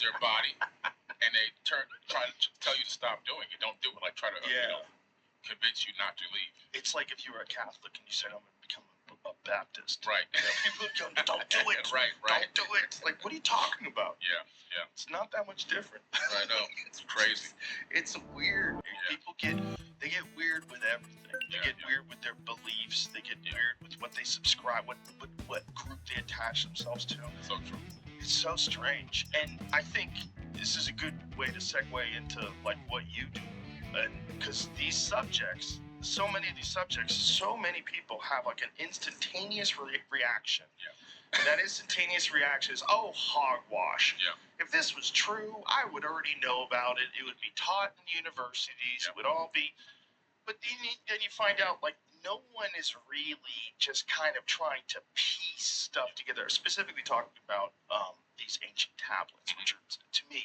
their body, and they try to tell you to stop doing it. Don't do it. Like try to convince you not to leave. It's like if you were a Catholic and you said, "I'm going to become a Baptist." Right. People go, "Don't do it." Right. Don't do it. Like, what are you talking about? Yeah. It's not that much different. I know. It's crazy. It's weird. Yeah. People get weird with everything. They get weird with their beliefs. They get weird with what they subscribe, what group they attach themselves to. So true. It's so strange. And I think this is a good way to segue into like what you do. And because these subjects, so many of these subjects, so many people have like an instantaneous reaction. Yeah. And that instantaneous reaction is, oh, hogwash. Yeah. If this was true, I would already know about it. It would be taught in universities. It would all be. But then you find out, like, no one is really just kind of trying to piece stuff together, specifically talking about these ancient tablets, which are, to me,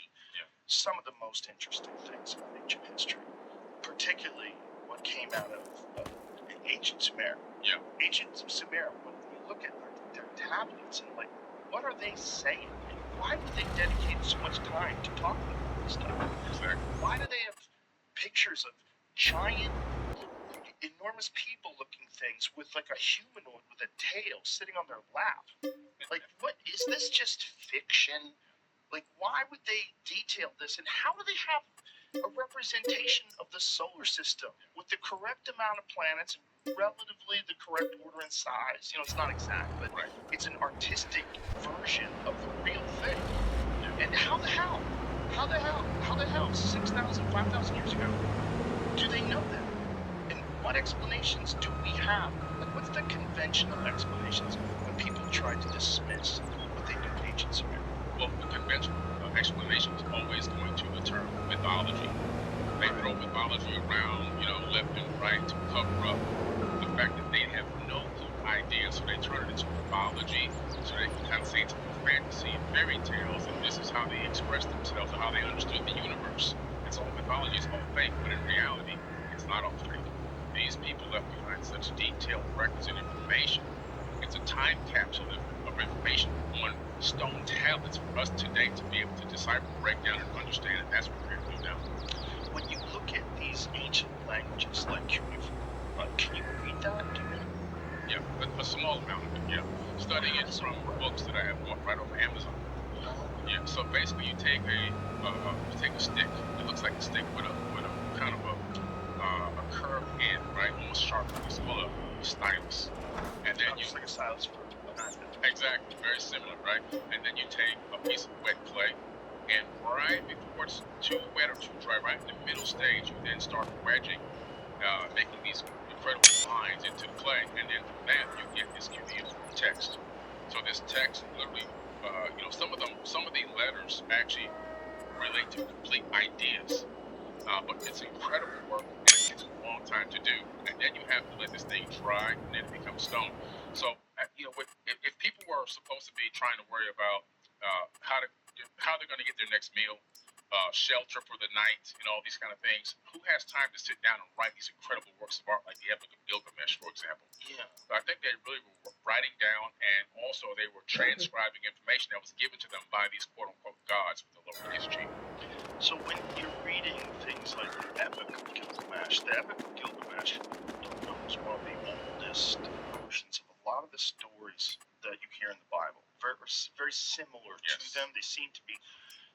some of the most interesting things about ancient history, particularly what came out of ancient Sumer. Yeah. Ancient Sumer, when you look at their tablets and, like, what are they saying? And why would they dedicate so much time to talking about this stuff? Exactly. Why do they have pictures of giant, enormous people-looking things with like a humanoid with a tail sitting on their lap? Like, what is this? Just fiction? Like, why would they detail this? And how do they have a representation of the solar system with the correct amount of planets and relatively the correct order and size? You know, it's not exact, but it's an artistic version of the real thing. And how the hell? 6,000, 5,000 years ago, do they know that? And what explanations do we have? Like, what's the conventional explanations when people try to dismiss what they do in ancient Sumer? Well, the conventional explanation is always going to the term mythology. They throw mythology around, left and right to cover up the fact that they have no idea, so they turn it into mythology, so they can kind of say it's fantasy and fairy tales, and this is how they express themselves or how they understood the universe. It's all mythology, it's all fake, but in reality, it's not all fake. These people left behind such detailed records and information. It's a time capsule of information on stone tablets for us today to be able to decipher, break down, and understand it. That's what we're going to do now. When you look at these ancient languages, like, can you read that? Yeah, a small amount of it, Studying it from books that I have bought right off Amazon. Yeah, so basically you take a stick. It looks like a stick with a kind of a curved end, right? Almost sharp. It's called a stylus. And then like a stylus for an iPad. Exactly, very similar, right? And then you take a piece of wet clay, and right before it's too wet or too dry, right in the middle stage, you then start wedging, making these incredible lines into the clay, and then from that you get this cuneiform text. So this text literally, some of the letters actually relate to complete ideas, but it's incredible work, and it takes a long time to do, and then you have to let this thing dry, and then it becomes stone. So, if people were supposed to be trying to worry about how they're going to get their next meal, shelter for the night, all these kind of things, who has time to sit down and write these incredible works of art like the Epic of Gilgamesh, for example? Yeah. So I think they really were writing down, and also they were transcribing information that was given to them by these quote-unquote gods with a lowercase g. So when you're reading things like the Epic of Gilgamesh, is one of the oldest versions of a lot of the stories that you hear in the Bible. Very, very similar to them.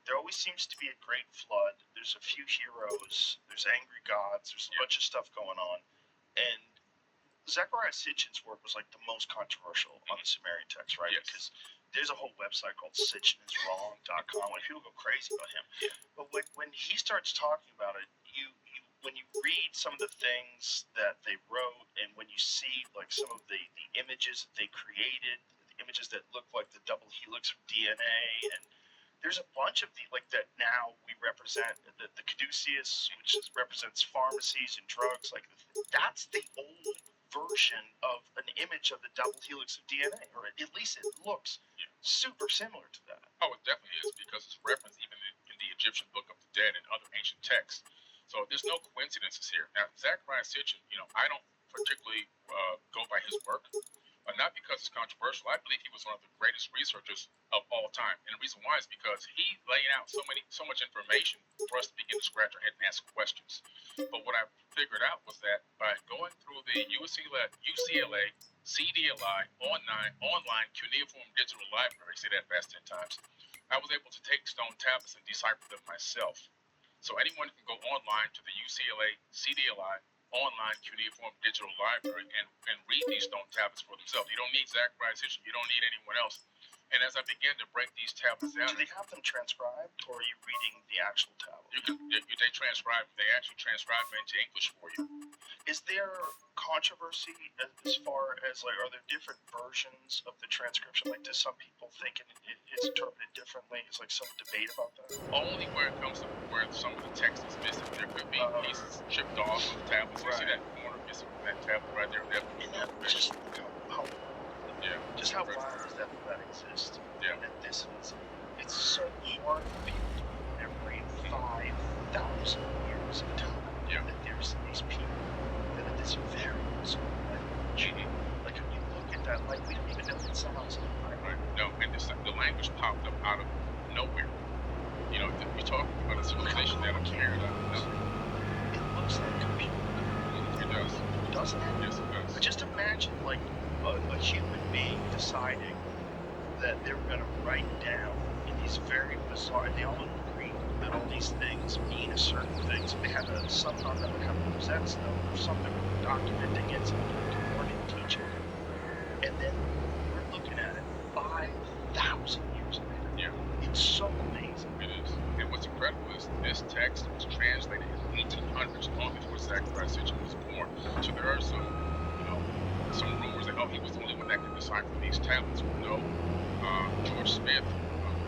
There always seems to be a great flood. There's a few heroes. There's angry gods. There's a bunch of stuff going on. And Zechariah Sitchin's work was like the most controversial on the Sumerian text, right? Yes. Because there's a whole website called SitchinIsWrong.com where people go crazy about him. Yeah. But when he starts talking about it, when you read some of the things that they wrote, and when you see like some of the images that they created, the images that look like the double helix of DNA, and there's a bunch of that now we represent, the caduceus, which represents pharmacies and drugs, like that's the old version of an image of the double helix of DNA, or at least it looks super similar to that. Oh, it definitely is, because it's referenced even in the Egyptian Book of the Dead and other ancient texts. So there's no coincidences here. Now, Zechariah Sitchin, I don't particularly go by his work, Not because it's controversial. I believe he was one of the greatest researchers of all time, and the reason why is because he laid out so much information for us to begin to scratch our head and ask questions. But what I figured out was that by going through the UCLA CDLI online cuneiform digital library, say that fast 10 times, I was able to take stone tablets and decipher them myself. So anyone can go online to the UCLA CDLI online cuneiform digital library and read these stone tablets for themselves. You don't need Zacharias Hitchens. You don't need anyone else. And as I began to break these tablets down, do they have them transcribed, or are you reading the actual tablet? They transcribe. They actually transcribe them into English for you. Is there controversy as far as, like, are there different versions of the transcription? Like, do some people think it's interpreted differently? Is like some debate about that? Only where it comes to where some of the text is missing. There could be pieces chipped off of the tablets. You see that corner missing from that tablet right there. Just how just how wild is that exists? Yeah. That this is, it's so hard for people to commemorate 5,000 years of time. Yeah. That there's these people that are this very bizarre language. Like, when you look at that, like, we don't even know what it sounds like. Right. No, and the language popped up out of nowhere. You know, you're talking about a civilization that appeared out of nothing. It looks like a computer. It does. Doesn't it? Yes, it does. But just imagine, like, a human being deciding that they were going to write down in these very bizarre, they all agree that all these things mean a certain thing. So they had somehow that would have to present them or something documenting it, something to learn and teach it. And then we're looking at it 5,000 years later. Yeah. It's so amazing. It is. And what's incredible is this text was translated in the 1800s, long before Zacharias Sitchin was born. So there are some rumors that, he was the only one that could decipher these tablets. No, George Smith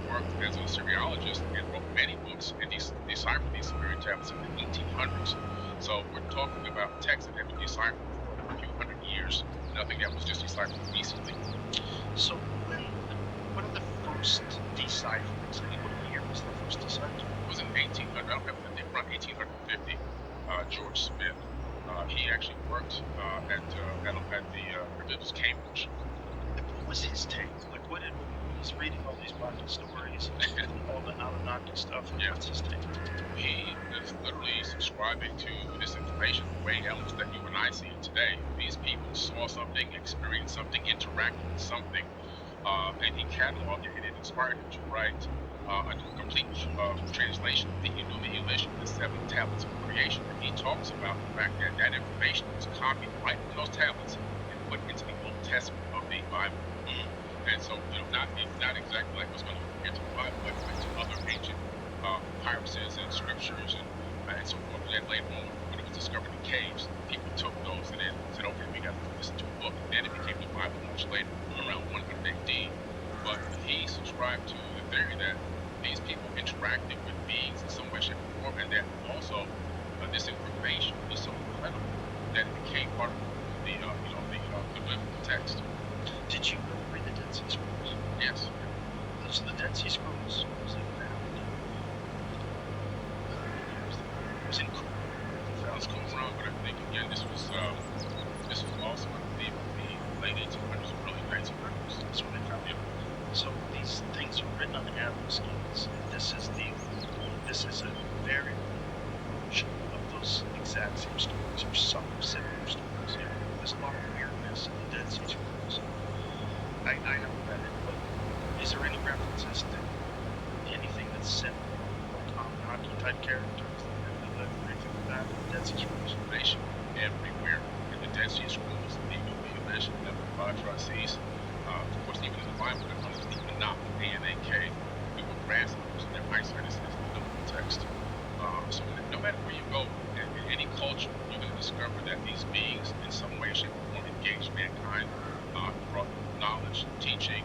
worked as an Assyriologist and wrote many books and deciphered these Sumerian tablets in the 1800s. So we're talking about texts that have been deciphered for a few hundred years, nothing that was just deciphered recently. So what are the first decipherings? What year was the first decipher? It was in 1800. I think around 1850. George Smith. He actually worked at the Cambridge. What was his take? Like, he's reading all these Bible stories and all the Anunnaki stuff. And what's his take? He is literally subscribing to this information the way elements that you and I see it today. These people saw something, experienced something, interacted with something, and he cataloged it, and it inspired him to write a complete translation of the Enuma-Elish, the 7 tablets of creation. And he talks about the fact that that information was copied right from those tablets and put into the Old Testament of the Bible. And so, not exactly like what's going to appear to the Bible, but to other ancient papyruses and scriptures and so forth. And then later on, when it was discovered in caves, people took those and then said, okay, we got to put this into a book. And then it became the Bible much later, around 100 AD. But he subscribed to the theory that these people interacted with beings in some way, shape, or form, and that also this information was so incredible that it became part of the biblical text. Did you read the Dead Sea Scrolls? Yes. So the Dead Sea Scrolls was found. It was in cool. It was cool around, but I think again this was also I believe the late 1800s, early 1900s. That's what they found. So these things are written on the animal skins. This is a very version of those exact same stories, or some similar stories. There's a lot of weirdness in the Dead Sea Scrolls. I haven't read it, but is there any references to anything that's similar, like Anunnaki type characters, anything like that in the Dead Sea Scrolls? Everywhere in the Dead Sea Scrolls, the Enuma-Elish, the Patriarchs, of course, even in the Bible, they're known as the Anak, A-N-A-K. We were grasshoppers, and their eyesight is in the text. So no matter where you go, in any culture, you're going to discover that these beings, in some way, shape, or form, engage mankind, brought knowledge, teaching,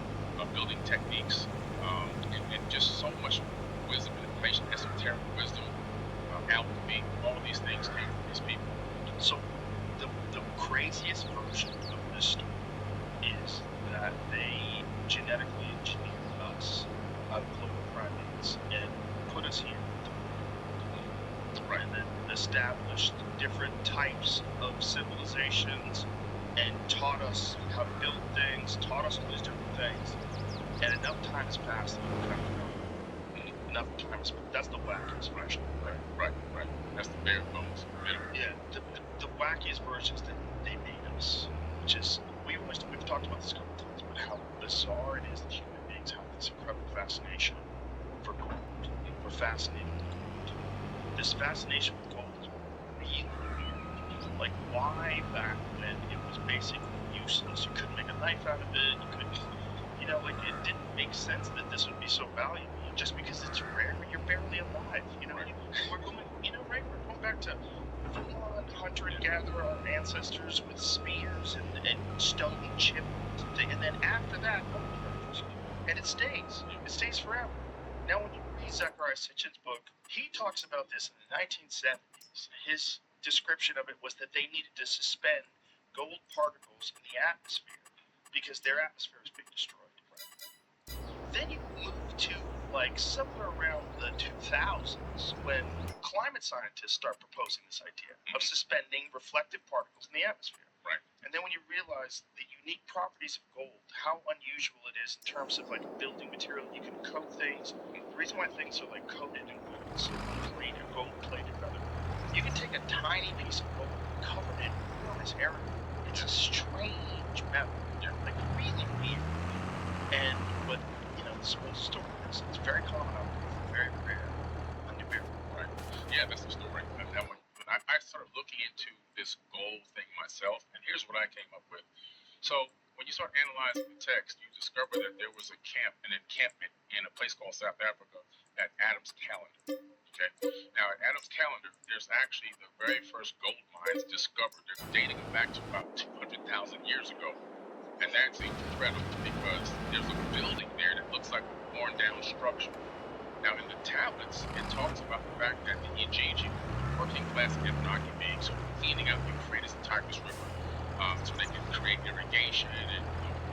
building techniques, and just so much wisdom and information, esoteric wisdom, alchemy, all of these things came from these people. So the craziest version of this story is that they genetically engineered us out of lower primates and put us here and then established different types of civilizations and taught us how to build things, taught us all these different things, and enough time has passed and we've kind of grown. Enough time has passed. That's the wackiest version. Right. That's the bare bones. Yeah, the wackiest versions that they made us, which is, we've talked about this a couple times, but how bizarre it is that human beings have this incredible fascination for gold. We're fascinated with gold. This fascination with gold is really weird. Like, why back when it was basically useless? You couldn't make a knife out of it. You couldn't, like, it didn't make sense that this would be so valuable. Just because it's rare, you're barely alive. We're going, right? We're going back to Vermont, hunter and gatherer, our ancestors with spears and stone chips, and then after that, and it stays. It stays forever. Now, when you read Zechariah Sitchin's book, he talks about this in the 1970s. His description of it was that they needed to suspend gold particles in the atmosphere because their atmosphere was being destroyed. Then you move to somewhere around the 2000s when climate scientists start proposing this idea of suspending reflective particles in the atmosphere. Right. And then when you realize the unique properties of gold, how unusual it is in terms of a building material, you can coat things. The reason why things are coated in gold, gold plated rather, you can take a tiny piece of gold and cover it in enormous area. It's a strange metal, really weird. And but this whole story is it's very common out there, very rare, undeniable. Right. Yeah, that's the story. That one. I started looking into this gold thing myself, and here's what I came up with. So when you start analyzing the text, you discover that there was an encampment in a place called South Africa at Adam's Calendar. Okay. Now at Adam's Calendar, there's actually the very first gold mines discovered. They're dating back to about 200,000 years ago. And that's incredible because there's a building there that looks like a worn down structure. Now in the tablets, it talks about the fact that the Ijiji, working class Anunnaki beings, were cleaning out the Euphrates and Tigris River so they could create irrigation and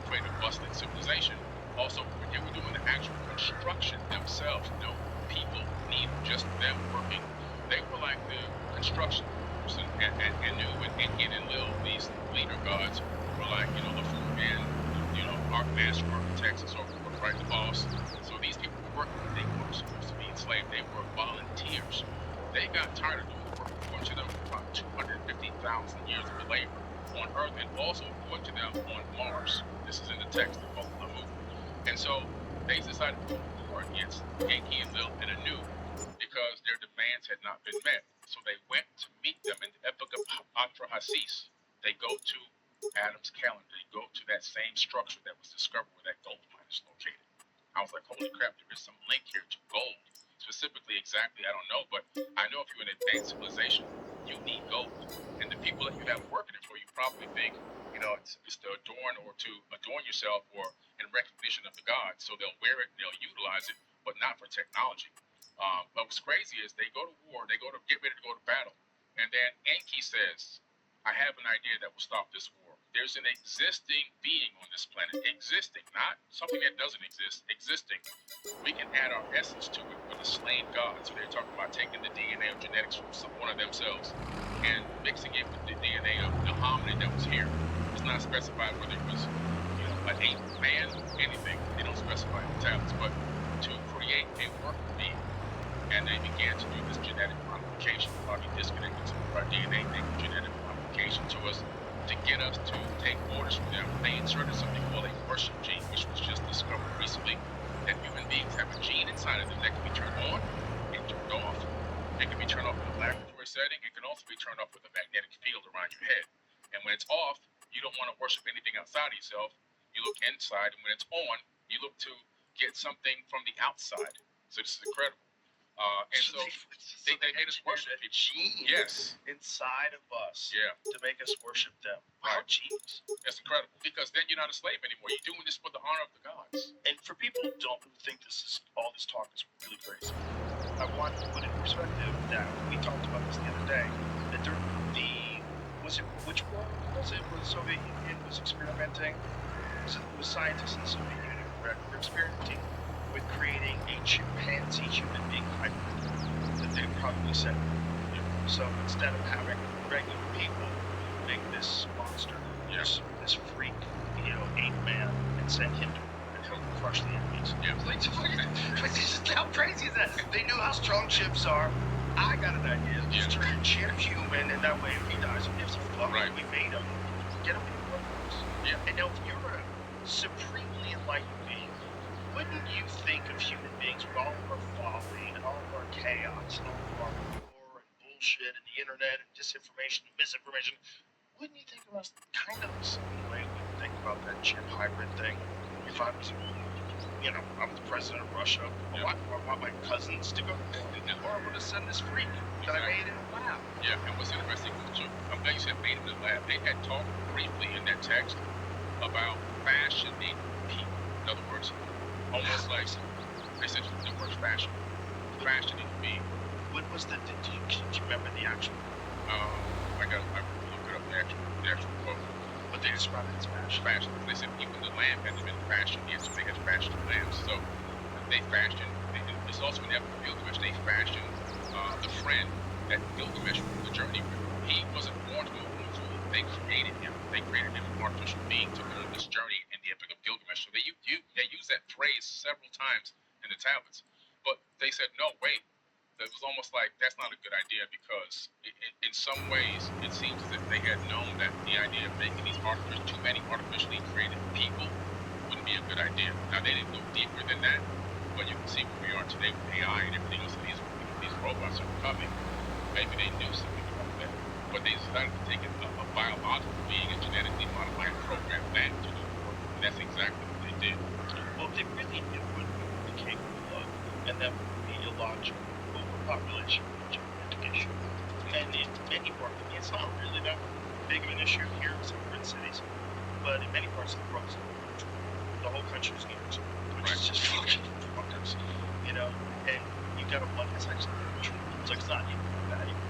create a bustling civilization. Also, they were doing the actual construction themselves. No people need, just them working. They were like the construction person, and Anu and Inkin and Lil, these leader gods, were like, the food and, our master architects and so forth, right, the boss. So these people were working. They weren't supposed to be enslaved. They were volunteers. They got tired of doing the work. According to them, about 250,000 years of labor on Earth, and also according to them on Mars. This is in the text. They call it the movie. And so they decided to go to war against Enki and Lil and Anu because their demands had not been met. So they went to meet them in the Epic of Atrahasis. They go to Adam's Calendar. They go to that same structure that was discovered where that gold mine is located. I was like, holy crap, there is some link here to gold. Specifically, exactly, I don't know, but I know if you're in an advanced civilization, you need gold. And the people that you have working it for you probably think, it's to adorn yourself or in recognition of the gods. So they'll wear it, they'll utilize it, but not for technology. But what's crazy is they go to war, they get ready to go to battle. And then Enki says, I have an idea that will stop this war. There's an existing being on this planet. Existing, not something that doesn't exist. Existing. We can add our essence to it with a slain god. So they're talking about taking the DNA of genetics from one of themselves and mixing it with the DNA of the hominid that was here. It's not specified whether it was, an ape, man, anything. They don't specify in the tablets, but to create a worker being. And they began to do this genetic modification. Probably disconnected some of our DNA, making genetic modification to us to get us to take orders from them. They inserted something called a worship gene, which was just discovered recently, that human beings have a gene inside of them that can be turned on and turned off. It can be turned off in a laboratory setting. It can also be turned off with a magnetic field around your head. And when it's off, you don't want to worship anything outside of yourself. You look inside, and when it's on, you look to get something from the outside. So this is incredible. And so they made us worship a gene inside of us to make us worship them. Right. How genius. That's incredible, because then you're not a slave anymore. You're doing this for the honor of the gods. And for people who don't think all this talk is really crazy, I want to put in perspective that we talked about this the other day, that which war was it where the Soviet Union was experimenting? It was scientists in the Soviet Union were experimenting with creating a chimpanzee human being hybrid that they probably sent. So instead of having regular people make this monster, this freak, ape man, and send him to and help crush the enemies. Yeah. This is how crazy is that? They knew how strong ships are. I got an idea. Just turn a chip human, and that way if he dies, who gives a fuck? Right. We made him. Get him in the workforce. Yeah. And now if you're a supremely enlightened being, wouldn't you think of human beings with all of our folly and all of our chaos and all of our war and bullshit and the internet and disinformation and misinformation? Wouldn't you think of us kind of the same way we would think about that chip hybrid thing? If I was, I'm the president of Russia, I want my cousins to go, or I want to send this freak that I made in a lab. Yeah, and what's interesting, so I'm glad you said made in the lab. They had talked briefly in that text about fashioning people. In other words, almost like they said the word fashioning being. What was do you remember the actual? I look it up, the actual quote. But they described it as fashion. They said even the lamb had been fashioned. Yes, they had fashioned lambs. So they fashioned. It's also in the epic of Gilgamesh. They fashioned the friend that Gilgamesh the journey with. He wasn't born to a fool. They created him. They created him an artificial being to go on this journey in the epic of Gilgamesh. So they use that phrase several times in the tablets. But they said, no, wait. It was almost like that's not a good idea because in some ways it seems as if they had known that the idea of making too many artificially created people wouldn't be a good idea. Now they didn't go deeper than that, but you can see where we are today with AI and everything else. These robots are coming. Maybe they knew something about that, but they decided to take a biological being and genetically modify and program that to do the work. And that's exactly what they did. Well, they really knew what we were capable of, and that would be illogical. Population issue, and in many parts, it's not really that big of an issue here in urban cities, but in many parts of the world, the whole country is New York City, which is just fucking fuckers, and you got a one that's actually it's like it's not even bad, even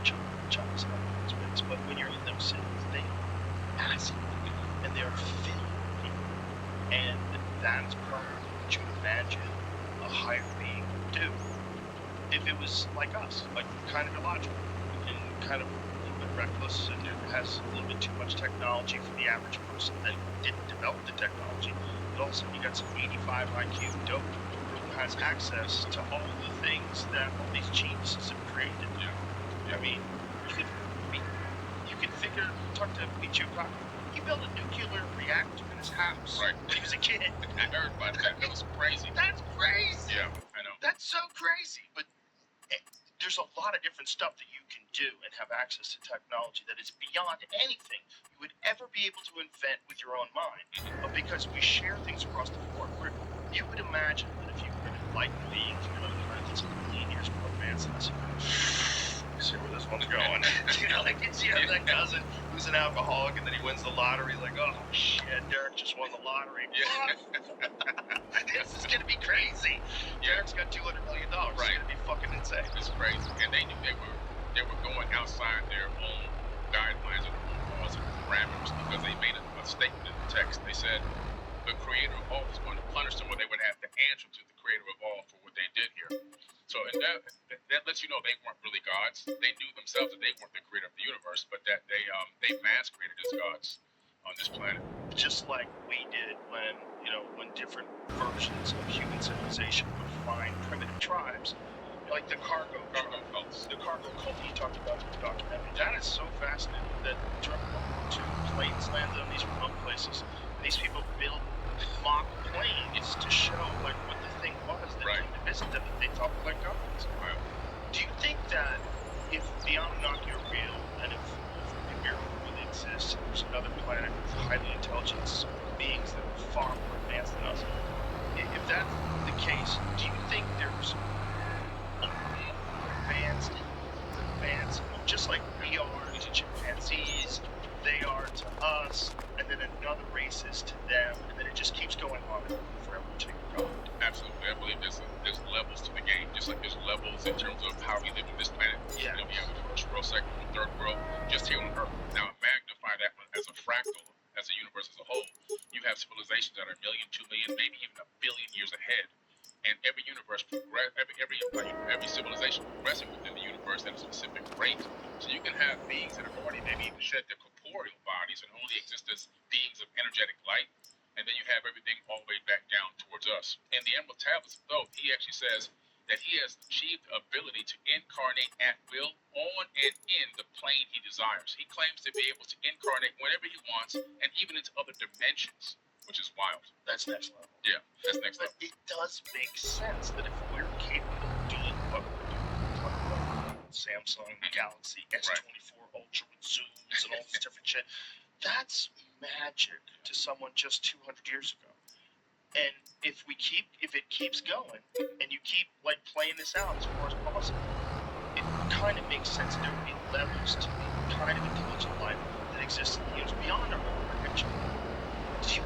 China's not space, but when you're in those cities, they are massive, and they're filled with people, and that's probably what you imagine a higher being would do. If it was like us, like kind of illogical and kind of a little bit reckless and it has a little bit too much technology for the average person that didn't develop the technology, but all of a sudden you got some 85 IQ dope who has access to all the things that all these geniuses have created. Yeah. I mean, you can figure, talk to Michio. He built a nuclear reactor in his house when he was a kid. I heard about that. That was crazy. That's crazy. Yeah, I know. That's so crazy. But there's a lot of different stuff that you can do and have access to technology that is beyond anything you would ever be able to invent with your own mind. But because we share things across the board, where you would imagine that if you were an enlightened being, you're another planet that's a million years more advanced than us, see where this one's going. Like you have that cousin who's an alcoholic and then he wins the lottery. He's like, oh shit, Derek just won the lottery. This is gonna be crazy. Derek's got $200 million. Right. It's gonna be fucking insane. It's crazy, and they knew they were going outside their own guidelines and their own laws and parameters because they made a statement in the text. They said the creator of all was going to punish them, or they would have to answer to the creator of all for what they did here. So, and that lets you know they weren't really gods. They knew themselves that they weren't the creator of the universe, but that they masqueraded as gods on this planet. Just like we did when different versions of human civilization would find primitive tribes, like the cargo cults. The cargo cult that you talked about in the documentary. That is so fascinating that during World War II, planes landed on these remote places. And these people built mock planes to show like what the thing was that came to visit them that they thought were like gods. Right. Do you think that if the Anunnaki are real and if a miracle really exists and there's another planet with highly intelligent beings that are far more advanced than us, if that's the case, do you think there's a more advanced, just like we are to chimpanzees, they are to us, and then another race is to them, and then it just keeps going on and on forever to God? Absolutely. I believe there's levels to the game, just like there's levels in terms of how we live on this planet. Yeah. We have the first world, second world, third world, just here on Earth. Now magnify that one as a fractal, as a universe as a whole. You have civilizations that are 1 million, 2 million, maybe even 1 billion years ahead. And every universe every civilization progressing within the universe at a specific rate. So you can have beings that have already maybe even shed their corporeal corporeal bodies and only exist as beings of energetic light. And then you have everything all the way back down towards us. In the Emerald Tablets, though, he actually says that he has achieved the ability to incarnate at will on and in the plane he desires. He claims to be able to incarnate whenever he wants and even into other dimensions, which is wild. That's next level. Yeah, that's next But level. it does make sense that if we're capable of doing what we're doing, Samsung Galaxy S24 Ultra with zooms and all this different shit, that's magic to someone just 200 years ago. And if it keeps going, and you keep like playing this out as far as possible, it kind of makes sense there would be levels to the kind of intelligent life that exists in the universe beyond our comprehension. If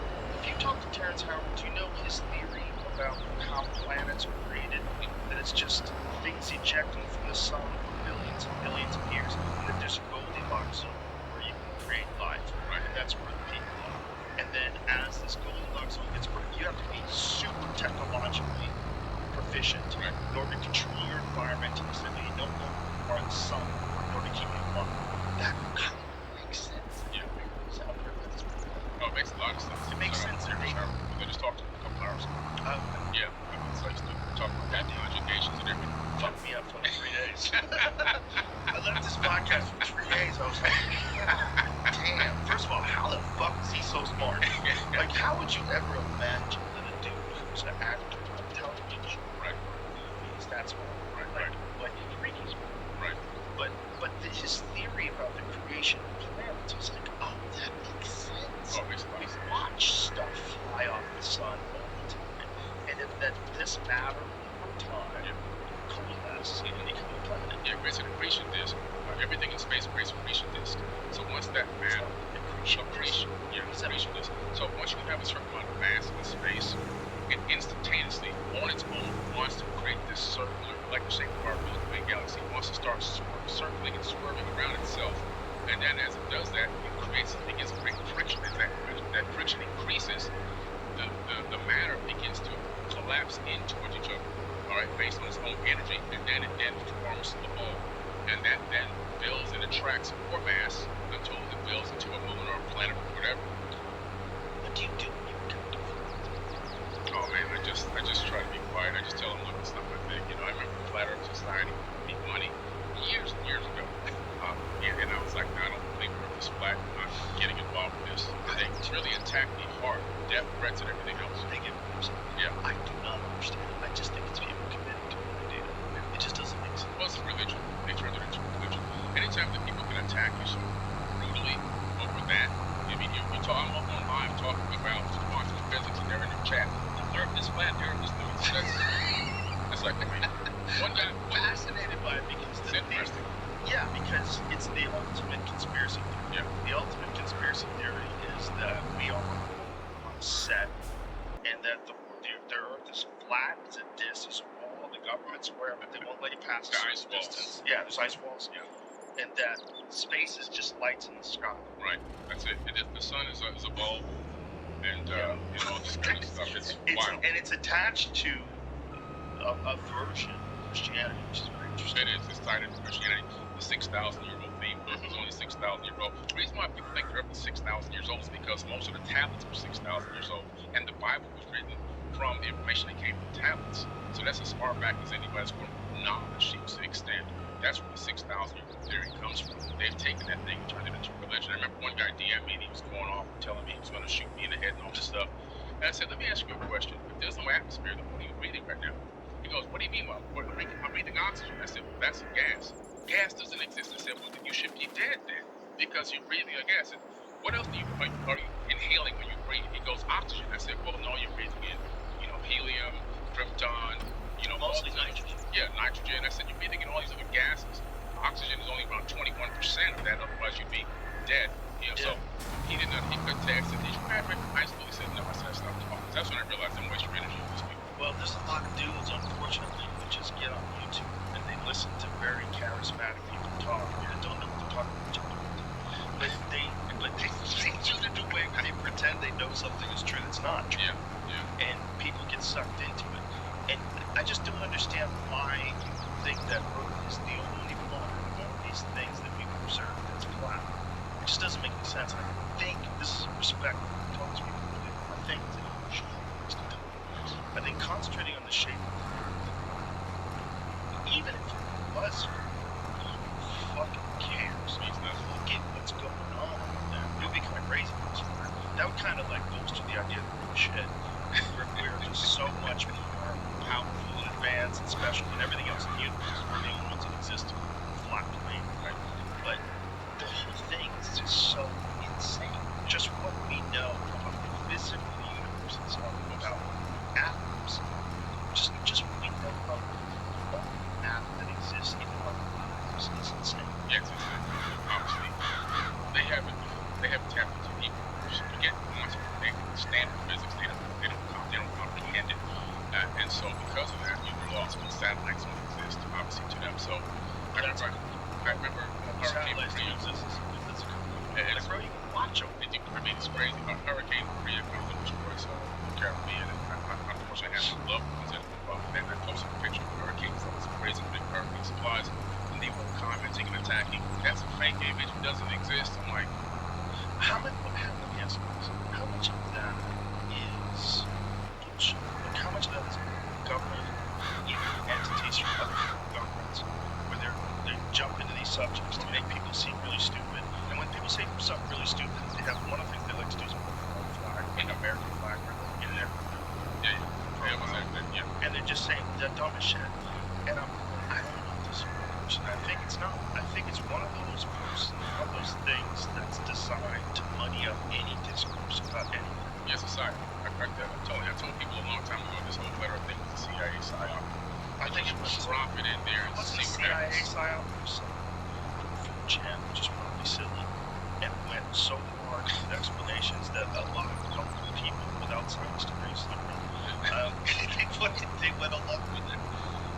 you talk to Terrence Howard, do you know his theory about how planets are created? That it's just things ejecting from the sun for billions and billions of years, and that there's a Goldilocks zone where you can create life, right? And that's where the people are. And then as this Goldilocks zone gets broken, you have to be super technologically proficient in order to control your environment to the extent that you don't go far the sun in order to keep you alive. That kind of makes sense. Yeah. It's out there, but it's No, it makes a lot of sense. It makes sense. I just talked to him a couple hours ago. Yeah, so I used to talk about that, conjugations and everything. Fucked me up for like 3 days. I left this podcast for 3 days. I was like, damn. First of all, how the fuck is he so smart? Like, how would you ever imagine that a dude who's an actor on television, movies, that's right, like freaky smart. Right. But his theory about the creation of planets was like, oh, that makes sense. Oh, it makes a lot of sense. We watch stuff fly off the sun all the time, and if that this matter over time coalesce and become a planet. Yeah, it creates an accretion disk. Everything in space creates an accretion disk. So once that matter, accretion disk. So once you have a certain amount of mass in space, it instantaneously, on its own, wants to create this circular, like the shape of our Milky Way galaxy, it wants to start circling and swerving around itself. And then as it does that, it begins to create friction. As that friction increases, the matter begins to collapse in towards each other, all right, based on its own energy, and then it then forms a ball. And that then builds and attracts more mass until it builds into a moon or a planet or whatever. What do you do when you come to fly? Oh man, I just try to be quiet. I just tell them, look, it's not my thing. You know, I remember the Flat Earth Society made money years and years ago. And I was like, no, I don't believe the Earth is flat. I'm not getting involved with this. They really attacked me hard, death threats and everything else. They give Yeah. I do not understand. I just think it's people committed to an idea. It just doesn't make sense. Well, it's a religion. They turned it into a religion. Anytime that people can attack you so brutally over that, I mean, I'm on live talking about quantum physics and they're in the chat. The Earth is flat, the Earth is loose. That's like, I mean, one guy. Fascinated by it because it's interesting. Yeah, because it's the ultimate conspiracy theory. Yeah. The ultimate conspiracy theory is that we are on set and that the Earth is flat, it's a disc, it's a wall, the government's aware of it, they won't let you pass a certain distance. Yeah, there's ice walls. Yeah. And that space is just lights in the sky. Right, that's it. The sun is a bulb, and all this kind of stuff. It's wild. And it's attached to a version of Christianity, which is very interesting. It is. It's tied into Christianity. The 6,000-year-old theme. Earth is only 6,000 years old. The reason why people think the Earth is 6,000 years old is because most of the tablets were 6,000 years old, and the Bible was written from the information that came from tablets. So that's as far back as anybody's going to knowledge seems to extend. That's where the 6,000-year-old theory comes from. They've taken that thing and turned it into a religion. I remember one guy DM'd me and he was going off and telling me he was going to shoot me in the head and all this stuff. And I said, let me ask you a question. If there's no atmosphere, then what are you breathing right now? He goes, what do you mean? Well, I'm breathing oxygen. I said, well, that's a gas. Gas doesn't exist. I said, well, then you should be dead then, because you're breathing a gas. And what else are you inhaling when you breathe? He goes, oxygen. I said, well, no, you're breathing in, helium, krypton, mostly nitrogen. Yeah, nitrogen. I said, you're breathing in all these other gases. Oxygen is only around 21% of that, otherwise you'd be dead. So he couldn't tell. I said, did you graduate from high school? He said, no. I said, stop talking. That's when I realized I'm wasting energy with these people. Well, there's a lot of dudes, unfortunately, who just get on YouTube and they listen to very charismatic people talk and don't know what they're talking about. But they think you to do it. They pretend they know something is true that's not true. Yeah. And people get sucked into it. And I just don't understand why you think that Earth is the only one of all these things that we observe that's flat. It just doesn't make any sense. everything else in the universe. We're the only ones that exist flat plane, right? But the whole thing is just so insane. Just what we know about the physical universe itself, about atoms, just what we know about all matter that exists in our lives is insane. Yes, it's obviously they haven't tapped into the universe. Forget quantum. They standard physics. They don't comprehend it. And so because of that, you're lost. Satellites don't exist, obviously, to them. So I remember Hurricane Maria. Like, bro, you can watch them. I mean, it's crazy. Hurricane Maria comes and destroys the Caribbean. And unfortunately, I had loved ones that were involved. And I posted a picture of hurricanes that was crazy big hurricane supplies. And they were commenting and attacking. That's a fake image. It doesn't exist. I'm like, how much of that is bullshit? Like, how much of that is government entities from other governments where they jump into these subjects to make people seem really stupid? And when people say something really stupid, they have one of the things they like to do is put a flag, an American flag, in their and they're just saying the dumbest shit. And I don't know if this works. I think it's not. I think it's one of those things that's designed to muddy up any discourse about anything. Yes, it's I told people a long time ago this whole letter thing was a CIA psyop. I think it was drop it in there and see what CIA happens. psyop was 4chan, which is probably silly, and went so far into the explanations that a lot of dumb people without science degrees they went along with it.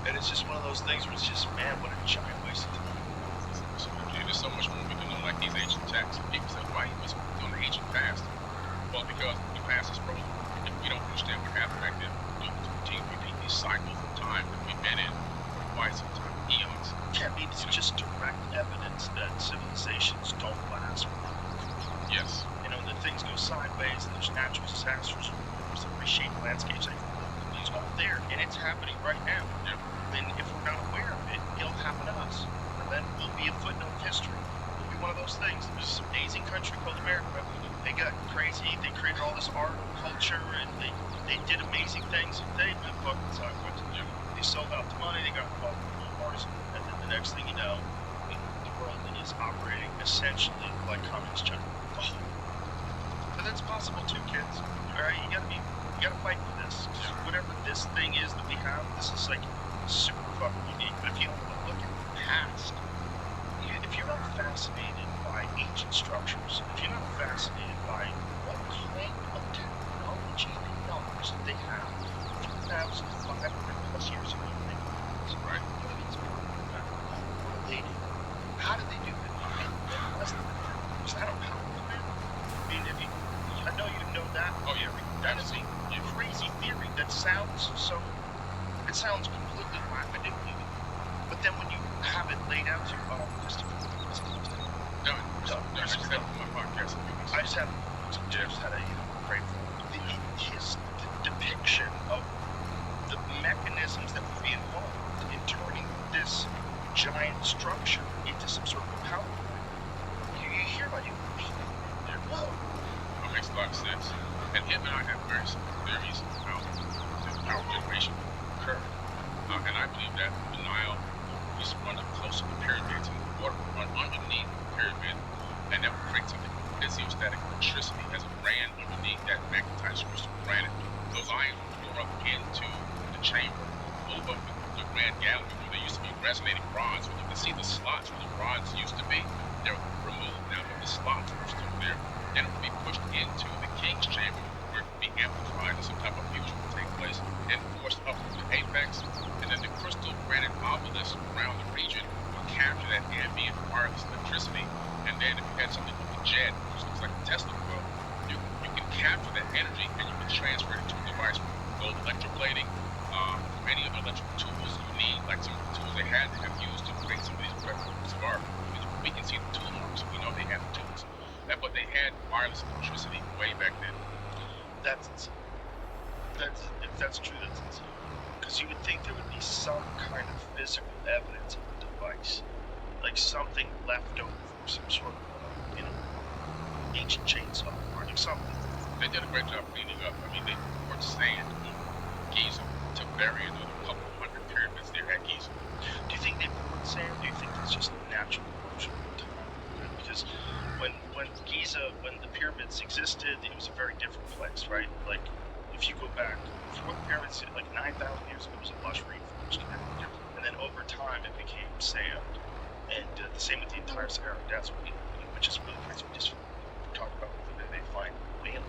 And it's just one of those things where it's just, man, what a giant waste of time. There's so much more we can know, like these ancient texts. People say, why you must be doing the ancient past? Well, because the past is frozen. If we don't understand what happened back then, we'll continue to repeat these cycles of time that we've been in for quite some time, eons. Yeah, I mean, it's just direct evidence that civilizations don't last. Yes. You know, that things go sideways, and there's natural disasters, that reshape landscapes. It's all there, and it's happening right now. Yeah. And if we're not aware of it, it'll happen to us. And then we'll be a footnote in history. It'll be one of those things. There's this amazing country called America. They got crazy. They created all this art and culture, and they did amazing things. They went fucking sideways. Yeah. They sold out the money. They got involved in the wars, and then the next thing you know, the world is operating essentially like communist China. Oh. But that's possible too, kids. All right, you gotta fight for this. Whatever this thing is that we have, this is like super fucking unique. But if you don't look at the past, if you're not fascinated by ancient structures, if you're not fascinated by what kind of technology and knowledge that they have 2,500 plus years ago, Right. How did they do it? Was that a power plant? I mean, I know you know that. Oh, yeah. That is a crazy theory that sounds completely wackadoodle. But then when you have it laid out to you, Done. I just had my podcast. I just had a great his depiction of the mechanisms that would be involved in turning this giant structure into some sort of power plant. You hear about it. Whoa. It makes a lot of sense. And him and I have very similar theories of how the power generation occurred. And I believe that the Nile used to run up close to the pyramids and the water would run underneath the pyramid, and that would create something called physiostatic electricity as it ran underneath that magnetized crystal granite. Those ions would pour up into the chamber above the grand gallery where there used to be resonating rods. When you can see the slots where the rods used to be, they're removed now, but the slots are still there. Then it would be pushed into the king's chamber where it would be amplified and some type of fusion would take place and forced up to the apex. And then the crystal granite obelisks around the region would capture that ambient wireless electricity. And then if you had something with a jet, which looks like a Tesla coil, you can capture that energy and you can transfer it to a device with gold electroplating, any other electrical tools you need, like some of the tools they had to have used to create some of these works of art. We can see the tool marks, we know they have the tools. But they had wireless electricity way back then. That's insane. If that's true, that's insane. Because you would think there would be some kind of physical evidence of the device, like something left over from some sort of, ancient chainsaw or something. They did a great job cleaning up. I mean, they poured sand in Giza to bury another couple hundred pyramids there at Giza. Do you think they poured sand? Do you think that's just natural erosion over time? Because when the pyramids existed, it was a very different place, right? Like if you go back before the pyramids, like 9,000 years ago, it was a lush rainforest, and then over time it became sand. And the same with the entire Sahara Desert, which is really crazy. We just talked about whether they find whale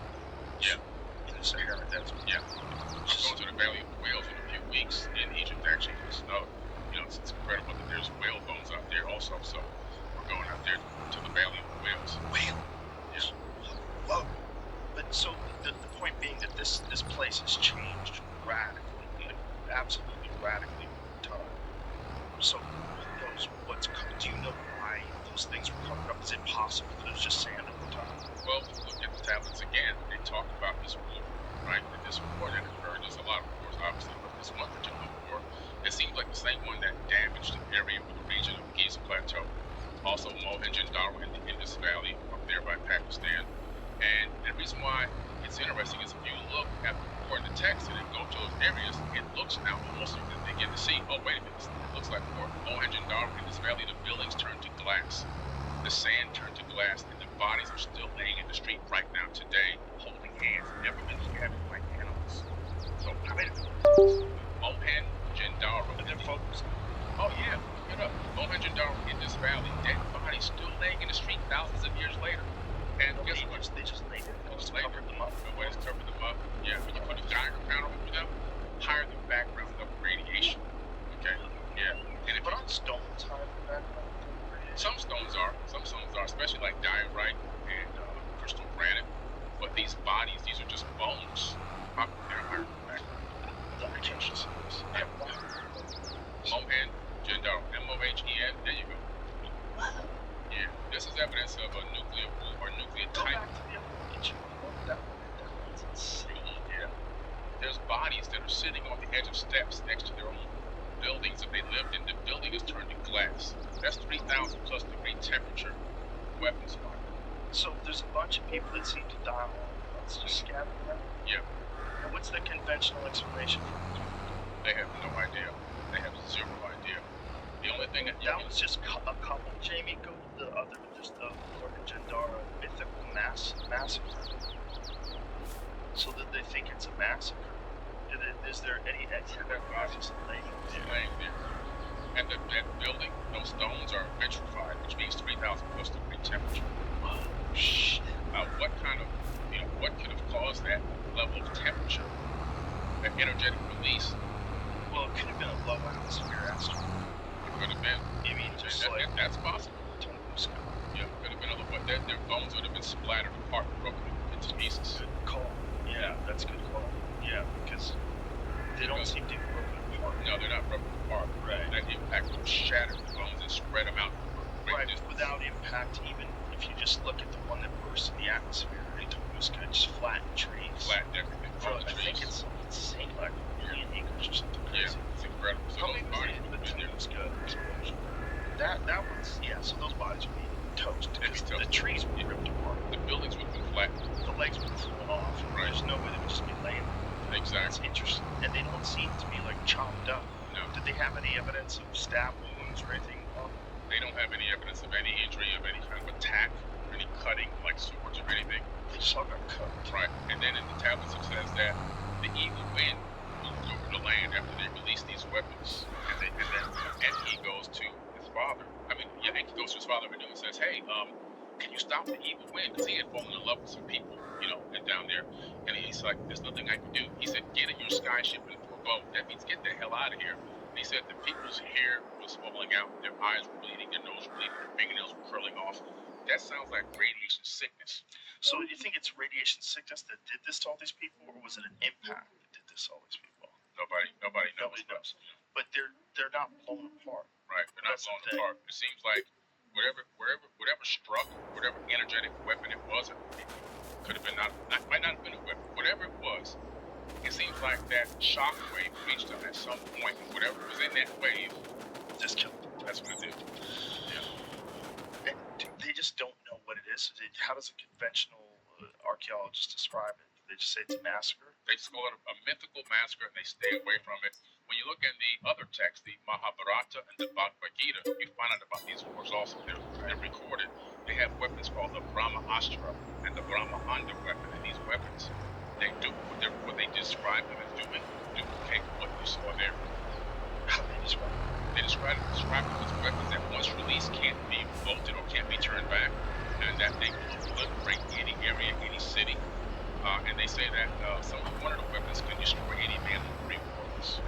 in the Sahara Desert. Yeah. I'm going to the Valley of the Whales in a few weeks in Egypt, actually, for the snow. It's incredible that there's whale bones out there also. So we're going out there to the Valley of the Whales. Whale? Yeah. Whoa. But so the point being that this place has changed radically, like absolutely radically over time. So who knows what's coming? Do you know why those things were covered up? Is it possible that it was just sand over time? Well, if you look at the tablets again, they talk about this war, right? And this war that occurred, there's a lot of wars, obviously, but this one particular war, it seems like the same one that damaged the area or the region of the Giza Plateau. Also, Mohenjo-Daro in the Indus Valley up there by Pakistan. And the reason why it's interesting is if you look at the war in the text and then go to those areas, it looks now almost like they begin to see, oh, wait a minute, it looks like for Mohenjo-Daro in this valley, the buildings turned to glass. The sand turned to glass, and the bodies are still laying in the street right now today, holding hands, never been scattered like animals. So, I mean, Mohenjo-Daro. And they're focused. Oh, yeah, look it up. Mohenjo-Daro in this valley, dead bodies still laying in the street thousands of years later. And guess what? They just laid it. They just covered them up. Nobody's covered them up. Yeah, when you put a Geiger counter over them, higher than background level radiation. Okay? Yeah. And if But on stones, higher than background level radiation? Some stones are, especially like diorite and crystal granite. But these bodies, these are just bones. They're higher than background. I can't just say this. Yeah. Mohenjo-Daro. M-O-H-E-N. There you go. Wow. Yeah. This is evidence of a nuclear war or nuclear Go type. back to the other picture. That's insane. Yeah. There's bodies that are sitting on the edge of steps next to their own buildings that they lived in. The building is turned to glass. That's 3,000 plus degree temperature weapons fire. So there's a bunch of people that seem to die all at once, just scattered around. Yeah. And what's the conventional explanation for it? They have no idea. They have zero idea. The only thing that was just a couple. Jamie, go to the other, just the Mohenjo-Daro mythical massacre. So that they think it's a massacre. Is there any extra bodies laying there? And that building, those stones are vitrified, which means 3,000 plus degree temperature. Oh, shit. What kind of, what could have caused that level of temperature? That energetic release? Well, it could have been a low atmosphere asteroid. It could have been. You mean just that's possible. Tunguska. Yeah, it could have been a little, but their bones would have been splattered apart, broken into pieces. Good call. Yeah, that's a good call. Yeah, because they don't seem to be broken apart. No, they're not broken apart. Right. That impact would shattered the bones and spread them out. Right, without impact, even if you just look at the one that burst in the atmosphere in Tunguska, just flattened trees. Flattened everything. I think it's insane, like a million acres or something crazy. Yeah, it's incredible. So how many bodies in the Tunguska explosion? That one's, so those bodies would be toast. The trees would be ripped apart. The buildings would be flattened. The legs would fall off. Right. There's no way they would just be laying there. Exactly. That's interesting. And they don't seem to be like chopped up. No. Did they have any evidence of stab wounds or anything? They don't have any evidence of any injury, of any kind of attack, or any cutting, like swords or anything. They just all got cut. Right. And then in the tablets it says that the evil wind moved over the land after they released these weapons. And then he goes to his father. Enki goes to his father and says, hey, can you stop the evil wind? Because he had fallen in love with some people, and down there. And he's like, there's nothing I can do. He said, get in your sky ship and forebode. That means get the hell out of here. And he said the people's hair was falling out, their eyes were bleeding, their nose were bleeding, their fingernails were curling off. That sounds like radiation sickness. So you think it's radiation sickness that did this to all these people, or was it an impact that did this to all these people? Nobody knows. But they're not blown apart. Right, they're not blown apart. It seems like whatever struck, whatever energetic weapon it was, it could have been might not have been a weapon. Whatever it was, it seems like that shock wave reached them at some point, and whatever was in that wave just killed them. That's what it did. Yeah. And they just don't know what it is. How does a conventional archaeologist describe it? They just say it's a massacre? They just call it a mythical massacre, and they stay away from it. when you look in the other texts, the Mahabharata and the Bhagavad Gita, you find out about these wars also. They're recorded. They have weapons called the Brahma Astra and the Brahma Anda weapon, and these weapons, they do what they describe them as doing, duplicate what you saw there. How they describe it? They describe them as weapons that once released can't be bolted or can't be turned back, and that they will obliterate any area, any city. And they say that one of the weapons can destroy any man in 3 worlds.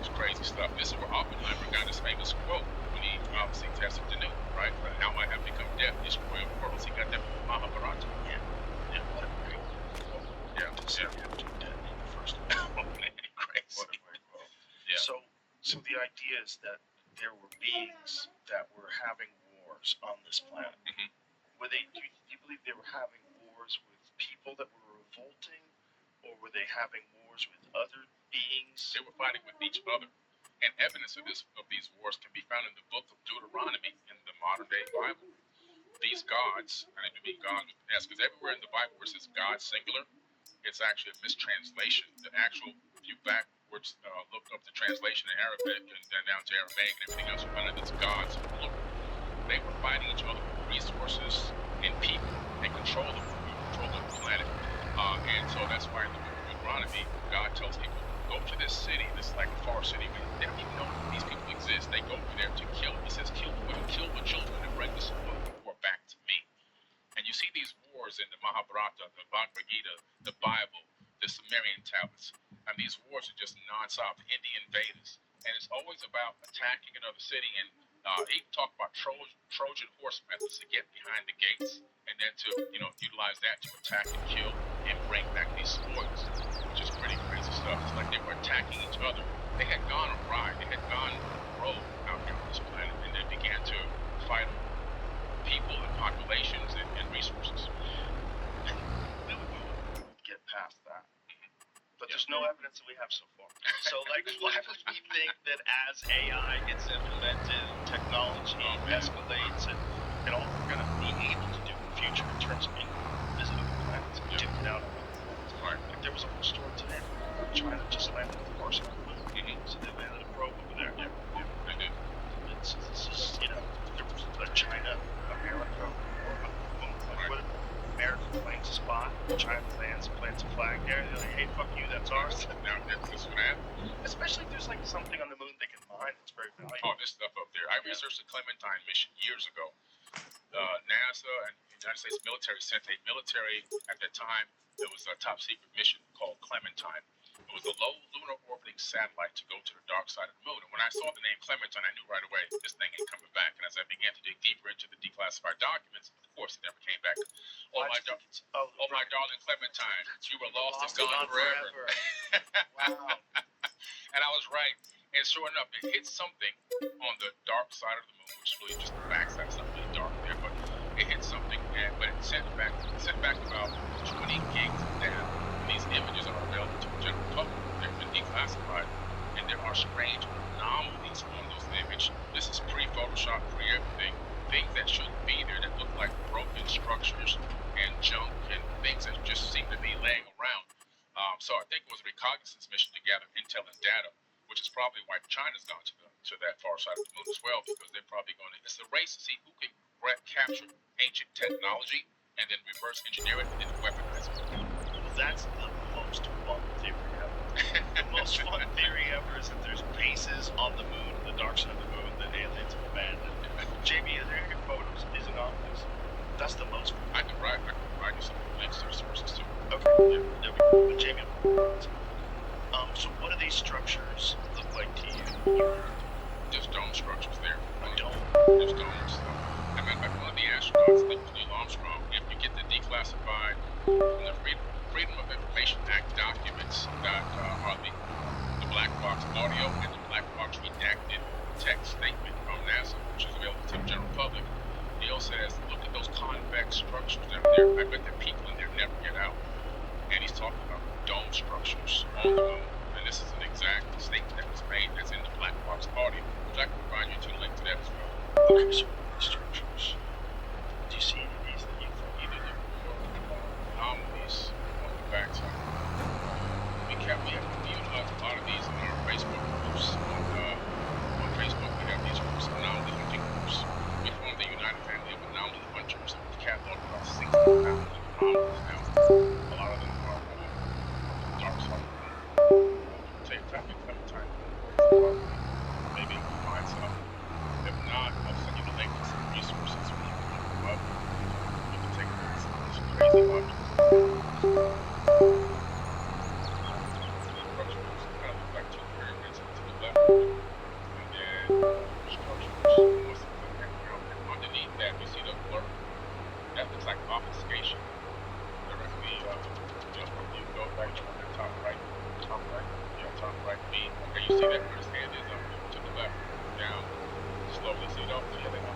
It's crazy stuff. This is where Oppenheimer got his famous quote when he obviously tested the nuke, right? Now I have become death, destroyer of worlds. He got that from Mahabharata. Yeah, what a great quote. Yeah. You have to detonate the first one. Crazy. What a great quote. Yeah. So the idea is that there were beings that were having wars on this planet. Mm-hmm. Do you believe they were having wars with people that were revolting, or were they having wars with other beings? They were fighting with each other. And evidence of these wars can be found in the book of Deuteronomy in the modern day Bible. These gods, and I do mean God with an S, because everywhere in the Bible where it says God singular, it's actually a mistranslation. The actual, if you backwards look up the translation in Arabic and then down to Aramaic and everything else, you find out it's gods plural. They were fighting each other for resources and people and control of the planet. And so that's why in the book of Deuteronomy, God tells people, go to this city, this is like a far city, they don't even know that these people exist. They go over there to kill. He says, kill the women, kill the children, and bring the spoil back to me. And you see these wars in the Mahabharata, the Bhagavad Gita, the Bible, the Sumerian tablets. And these wars are just nonstop, the Indian Vedas. And it's always about attacking another city. And he talked about Trojan horse methods to get behind the gates and then to, utilize that to attack and kill and bring back these spoils, which is pretty crazy stuff. It's like they were attacking each other. They had gone awry. They had gone rogue out here on this planet, and they began to fight people and populations and resources. And we would get past that. But there's no evidence that we have so far. So, why would we think that as AI gets implemented, technology escalates, and all we're going to be able to do in the future in terms of visiting the planets and dipping out on the planets? Right. Like, there was a whole story today where China just landed a parcel on the moon. Mm-hmm. So they landed a probe over there. They did. This is, there was a China, America, or what? America claims a spot, China plants a flag there, they're like, hey, fuck you, that's ours. Now, this one happened. Especially if there's something on the moon they can mine that's very valuable. Oh, this stuff up there. I researched the Clementine mission years ago. NASA and the United States military sent a military, at that time, there was a top secret mission called Clementine. It was a low lunar orbiting satellite to go to the dark side of the moon. And when I saw the name Clementine, I knew right away this thing ain't coming back. And as I began to dig deeper into the declassified documents, of course, it never came back. Oh, my darling Clementine, you were lost and gone forever. Wow. And I was right. And sure enough, it hit something on the dark side of the moon, which is really just the backside. It's not really dark there, but it hit something, but it sent back about 20 gigs of data. These images are available to the general public. They've been declassified, and there are strange anomalies on those images. This is pre-Photoshop, pre-everything. Things that shouldn't be there that look like broken structures and junk and things that just seem to be laying around. So I think it was a reconnaissance mission to gather intel and data, which is probably why China's gone to that far side of the moon as well, because they're probably going to. It's a race to see who can capture ancient technology and then reverse engineer it and then weaponize it. Well, that's the most fun theory ever. The most fun theory ever is that there's bases on the moon, the dark side of the moon, that aliens have abandoned. JB, are there any photos? These anomalies? That's the most fun. I can provide you some links to sources too. Okay, there we go. But JB, so what do these structures look like to you? There's dome structures there. Dome? There's domes. As a matter of fact, one of the astronauts, Neil Armstrong, if you get the declassified from the Freedom of Information Act documents that are the black box audio and the black box redacted text statement from NASA, which is available to the general public, Neil says, look at those convex structures down there. I bet the people in there never get out. And he's talking about dome structures on the moon. And this is an exact statement that was made that's in the black box audio, which I can provide you to link to that as well. Okay, so structures. Do you see any of these that you think Either there were anomalies on the backside. We have utilize a lot of these in our Facebook the objects. The structures kind of look like two pyramids to the left of you, and then structures almost and underneath that you see the blur. That looks like obfuscation directly. When you go back to the top right, yeah, top right B. Okay, you see that where his hand is up to the left, down. Slowly, see it up, see how they go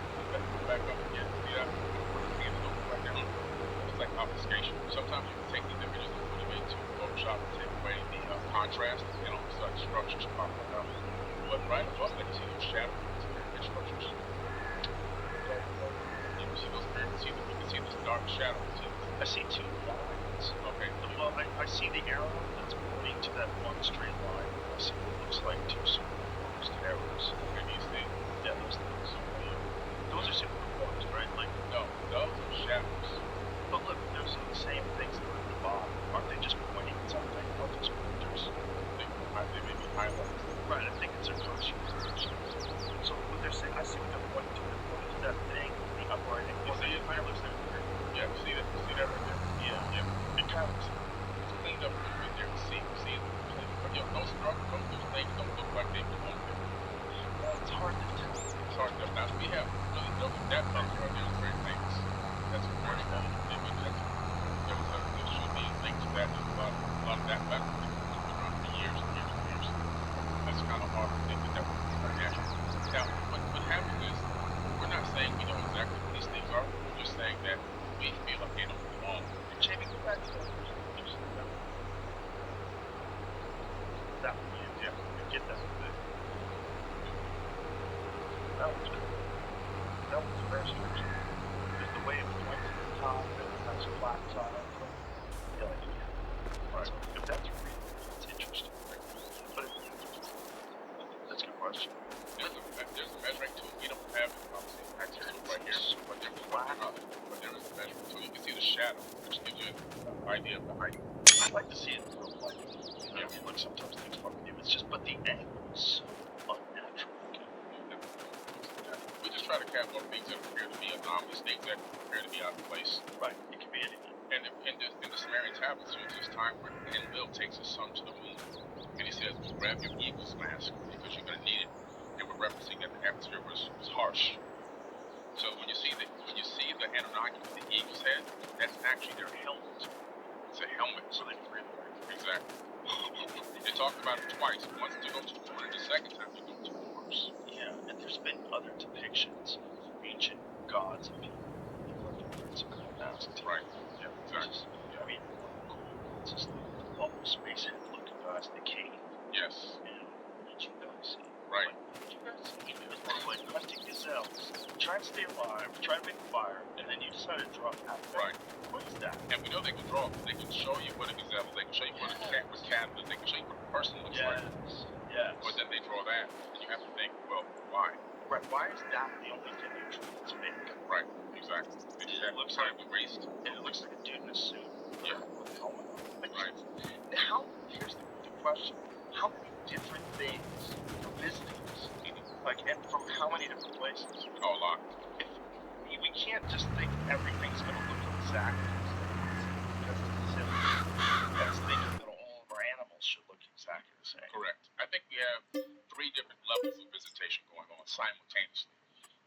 back up again. See that? Where his hand is over right down. That looks like obfuscation. Sometimes you can take these images and put them into Photoshop and take away the contrast, and all of a sudden structures pop right up. But right above that, you see those shadows, pyramid structures. You can see those pyramids. You can see this dark shadow. I see two lines. Okay. Well, I see the arrow that's pointing to that one straight line. I see what looks like two superimposed arrows. And you see, yeah, those things. Those are superimposed, right? Like no, those are shadows. But look, those are the same things that are at the bottom. Aren't they just pointing at something? Aren't those pointers? They may be highlights. Right, I think it's a caution. So what they're saying, I see what they're pointing to. They're pointing to that thing in the upper right hand corner. You see it? Looks like yeah, see that? See that right there? Yeah. It kind of looks cleaned up right there. See, those things don't look like they belong there. well, it's hard to tell. It's hard to tell. Now, we have really that picture right there is very famous. That's a very old image. There should be a link to that. There's a lot of that back it's been around for years and years and years. That's kind of hard to think that would be very natural. Now, what happens is, we're not saying we know exactly what these things are. We're just saying that we feel like they don't belong. Jamie, go back to that. That one, yeah, you get that. That was good. That was very strange. Just the way it points to the top and it has a flat side. Yeah, like, right. So if that's real, it's interesting. But that's a good question. There's a measuring tool. We don't have it, obviously, access to it right here. But there is a measuring tool. You can see the shadow, which gives you an idea of the height. I'd like to see it in real life. You know, I mean, like sometimes things fuck with you. It's just, but the angle is so unnatural. We just try to catalog things that appear to be anomalies, things that appear to be out of place. Right. It can be anything. And in the Sumerian tablets, there's this time where Enlil takes his son to the moon, and he says, "Grab your eagle's mask because you're going to need it." And we're referencing that the atmosphere was harsh. So when you see the Anunnaki with the eagle's head, that's actually their helmet. It's a helmet, so they can breathe. Exactly. They talked about it twice. Once to go to the moon, and the second time to go to Mars. Yeah, and there's been other depictions of ancient gods and people wearing some kind of masks. Right. Yeah, exactly. I mean, one of the cool ones is the bubble space head looking guys in the cave. Yes. And what did you guys see? Right. What did you guys see? It was more like hunting gazelles, trying to stay alive, trying to make a fire, and then you decided to draw a cat. Right. What is that? And we know they can draw. They can show you what a gazelle is. They can show you what a cat is. They can show you what a person looks like. Yes. But then they draw that, and you have to think, well, why? Right. Why is that the only thing that's fake? Right. Exactly. It looks like erased. And it looks like a dude in a suit. Yeah. With a helmet on. Like, right. Here's the question. How many different things are visiting us? Like, and from how many different places? Oh, a lot. If we can't just think everything's going to look exactly the same. Because it's silly. That's thinking that all of our animals should look exactly the same. Correct. I think we have 3 different levels of visitation going on simultaneously.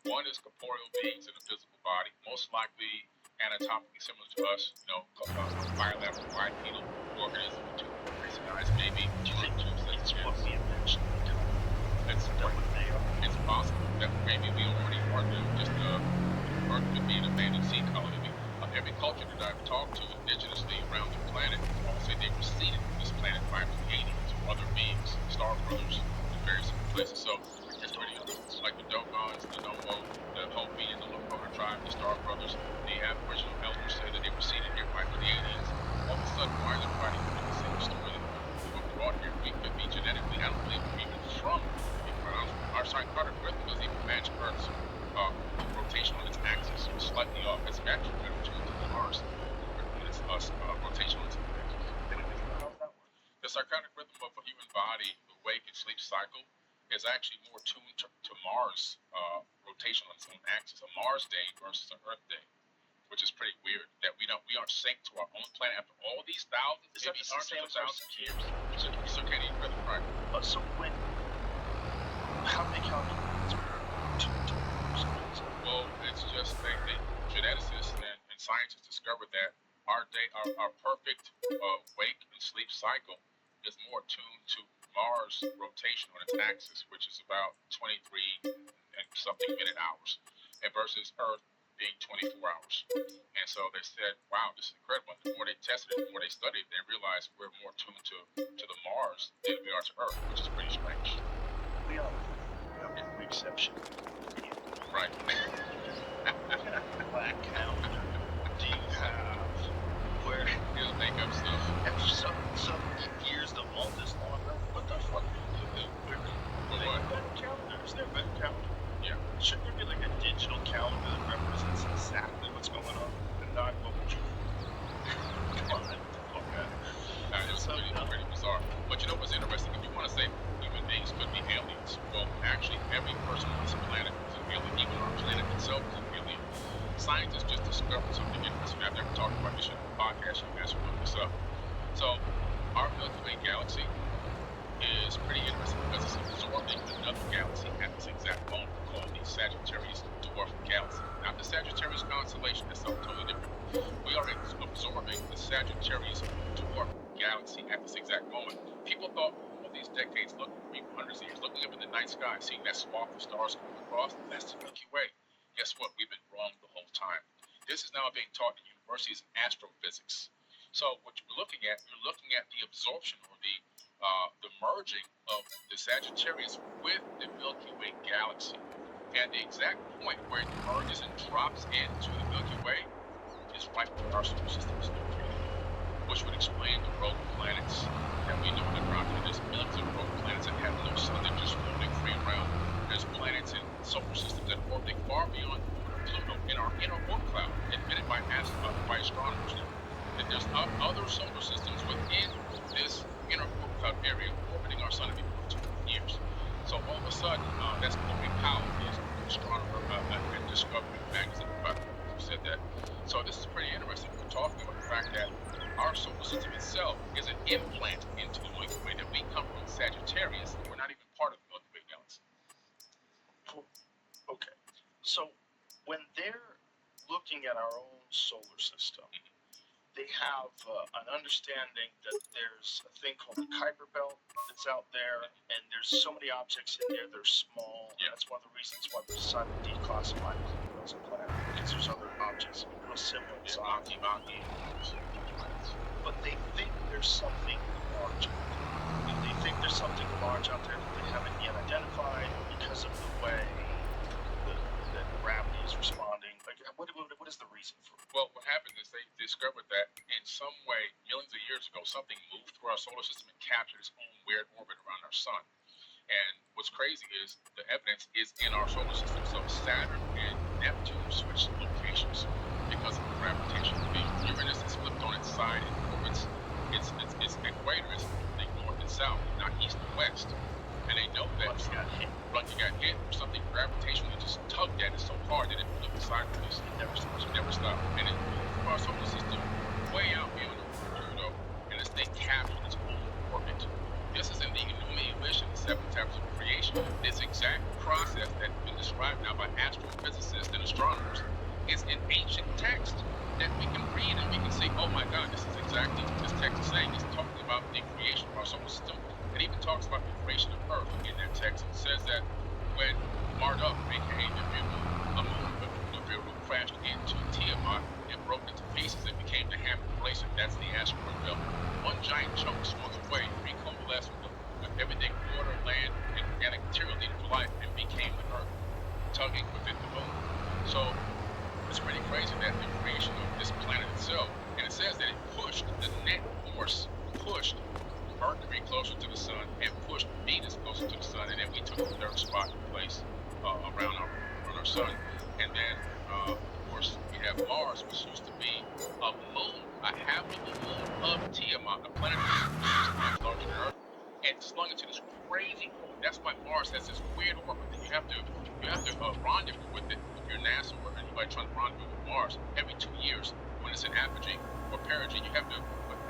One is corporeal beings in a physical body, most likely anatomically similar to us, bilateral bipedal organism with 2 racing eyes, maybe 2 sets of what we eventually become. It's possible that maybe we already are doing just Earth could be an abandoned sea colony. Every culture that I've talked to indigenously around the planet all say they were seeded from this planet by the aliens or other beings, star brothers, in various places. So it's pretty like the Dogons, the Nomo, the Hopi, and the Lakota tribe, the Star Brothers, the Aboriginal elders say that they were seeded here by the aliens. All of a sudden, why is everybody doing the same story that we were brought here? We could be genetically, I don't believe we're even from. Our cardiac rhythm doesn't even match Earth's rotation on its axis. It's slightly off. It's actually better tuned to Mars. It's rotation on its axis. How's that work? The circadian rhythm of a human body, the wake and sleep cycle, is actually more tuned to Mars rotation on its own axis, a Mars day versus an Earth day. which is pretty weird that we aren't synced to our own planet after all these thousands, Is that maybe the hundreds of same thousands of years. Circadian rhythm, right? So how do they calculate this? Well, it's just geneticists and scientists discovered that our perfect wake and sleep cycle is more tuned to Mars' rotation on its axis, which is about 23 and something minute hours, and versus Earth being 24 hours. And so they said, wow, this is incredible. And the more they tested it, the more they studied, they realized we're more tuned to the Mars than we are to Earth, which is pretty strange. We are the exception. Right. Black calendar. Do you have where He'll make up stuff. some years the month is longer? What the fuck do you do? They have better calendars. They're better calendar. Yeah. Shouldn't there be like a digital calendar that represents exactly what's going on and not what would you? Come on, get the fuck out of here. It's pretty bizarre. But you know what's interesting? If you want to say human beings could be aliens, well, actually, every person on this planet is an alien. Even our planet itself is an alien. Scientists just discovered something interesting. I've never talked about this in a podcast. You guys should look this up. So, our Milky Way galaxy is pretty interesting because it's absorbing another galaxy at this exact moment called the Sagittarius dwarf galaxy. Not the Sagittarius constellation, that's something totally different. We are absorbing the Sagittarius dwarf galaxy at this exact moment. People thought all these decades, hundreds of years, looking up in the night sky, seeing that swath of stars coming across, that's the Milky Way. Guess what? We've been wrong the whole time. This is now being taught in universities in astrophysics. So what you're looking at the absorption or the merging of the Sagittarius with the Milky Way galaxy. And the exact point where it merges and drops into the Milky Way is right where our solar system is located, which would explain the rogue planets that we know around here. There's millions of rogue planets that have no sun, they're just floating free around. There's planets in solar systems that are orbiting far beyond Pluto in our inner Oort cloud, admitted by astronomers now. And there's other solar systems within this inner Oort cloud area orbiting our sun every 2 years. So all of a sudden, that's Corey Powell, is an astronomer and Discovery magazine who said that. So this is pretty interesting. We're talking about the fact that our solar system itself is an implant into the Milky Way, that we come from Sagittarius, and we're not even part of the Milky Way galaxy. Okay, so when they're looking at our own solar system, they have an understanding that there's a thing called the Kuiper Belt that's out there, and there's so many objects in there, they're small. Yeah. That's one of the reasons why we decided to declassify Pluto as a planet, because there's other objects real similar in size. But they think there's something large out there. They think there's something large out there that they haven't yet identified because of the way that gravity is responding. Like, what is the reason for it? Well, what happened is they discovered that in some way, millions of years ago, something moved through our solar system and captured its own weird orbit around our sun. And what's crazy is the evidence is in our solar system. So Saturn and Neptune switched locations because of the gravitational field. Uranus is flipped on its side and orbits its equator is north and south, not east and west. And they know that Once you got hit, or something gravitationally just tugged at it so hard that it flipped sideways. It never stopped. And it moved through our solar system way out beyond Pluto, and this thing captured its own orbit. This is in the Enuma Elish, the 7 Tablets of Creation. This exact process that's been described now by astrophysicists and astronomers is in ancient text that we can read and we can say, oh my God, this is exactly what this text is saying. It's talking about the creation of our solar system. It even talks about the creation of Earth in that text. It says that when Marduk, aka the Nibiru, crashed into Tiamat and broke into pieces, it became the Hammond Glacier. That's the asteroid belt. One giant chunk swung away, recoalesced with everything, water, land, and organic material needed for life, and became the Earth, tugging within the moon. So it's pretty crazy that the creation of this planet itself, and it says that it pushed the net force, pushed Mercury closer to the sun and pushed Venus closer to the sun, and then we took the 3rd spot in place around our sun. And then, of course, we have Mars, which used to be a moon, a habitable moon of Tiamat, a planet much larger than Earth, and flung into this crazy orbit. That's why Mars has this weird orbit that you have to rendezvous with it. If you're NASA or anybody trying to rendezvous with Mars, every 2 years when it's in apogee or perigee, you have to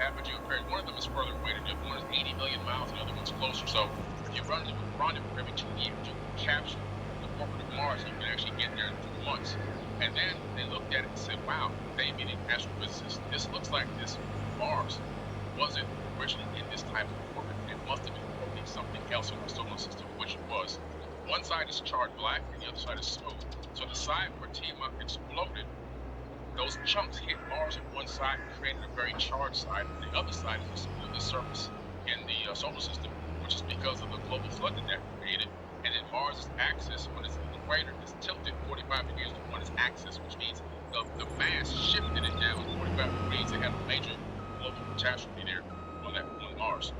apogee or perigee. One of them is further away, and the other one is 80 million miles, and the other one's closer. So if you rendezvous every 2 years, you can capture the orbit of Mars, and you can actually get there in 4 months. And then they looked at it and said, wow, they meaning astrophysicists, this looks like this Mars wasn't originally in this type of orbit. It must have been orbiting something else in our solar system, which it was. One side is charred black and the other side is smooth. So the side where Tiamat exploded, those chunks hit Mars on one side and created a very charged side, and the other side is the smoothest surface in the solar system, which is because of the global flood that created. And then Mars' axis, when it's in the equator, is tilted 45 degrees on its axis, which means the mass shifted it down 45 degrees. They had a major global catastrophe there on Mars.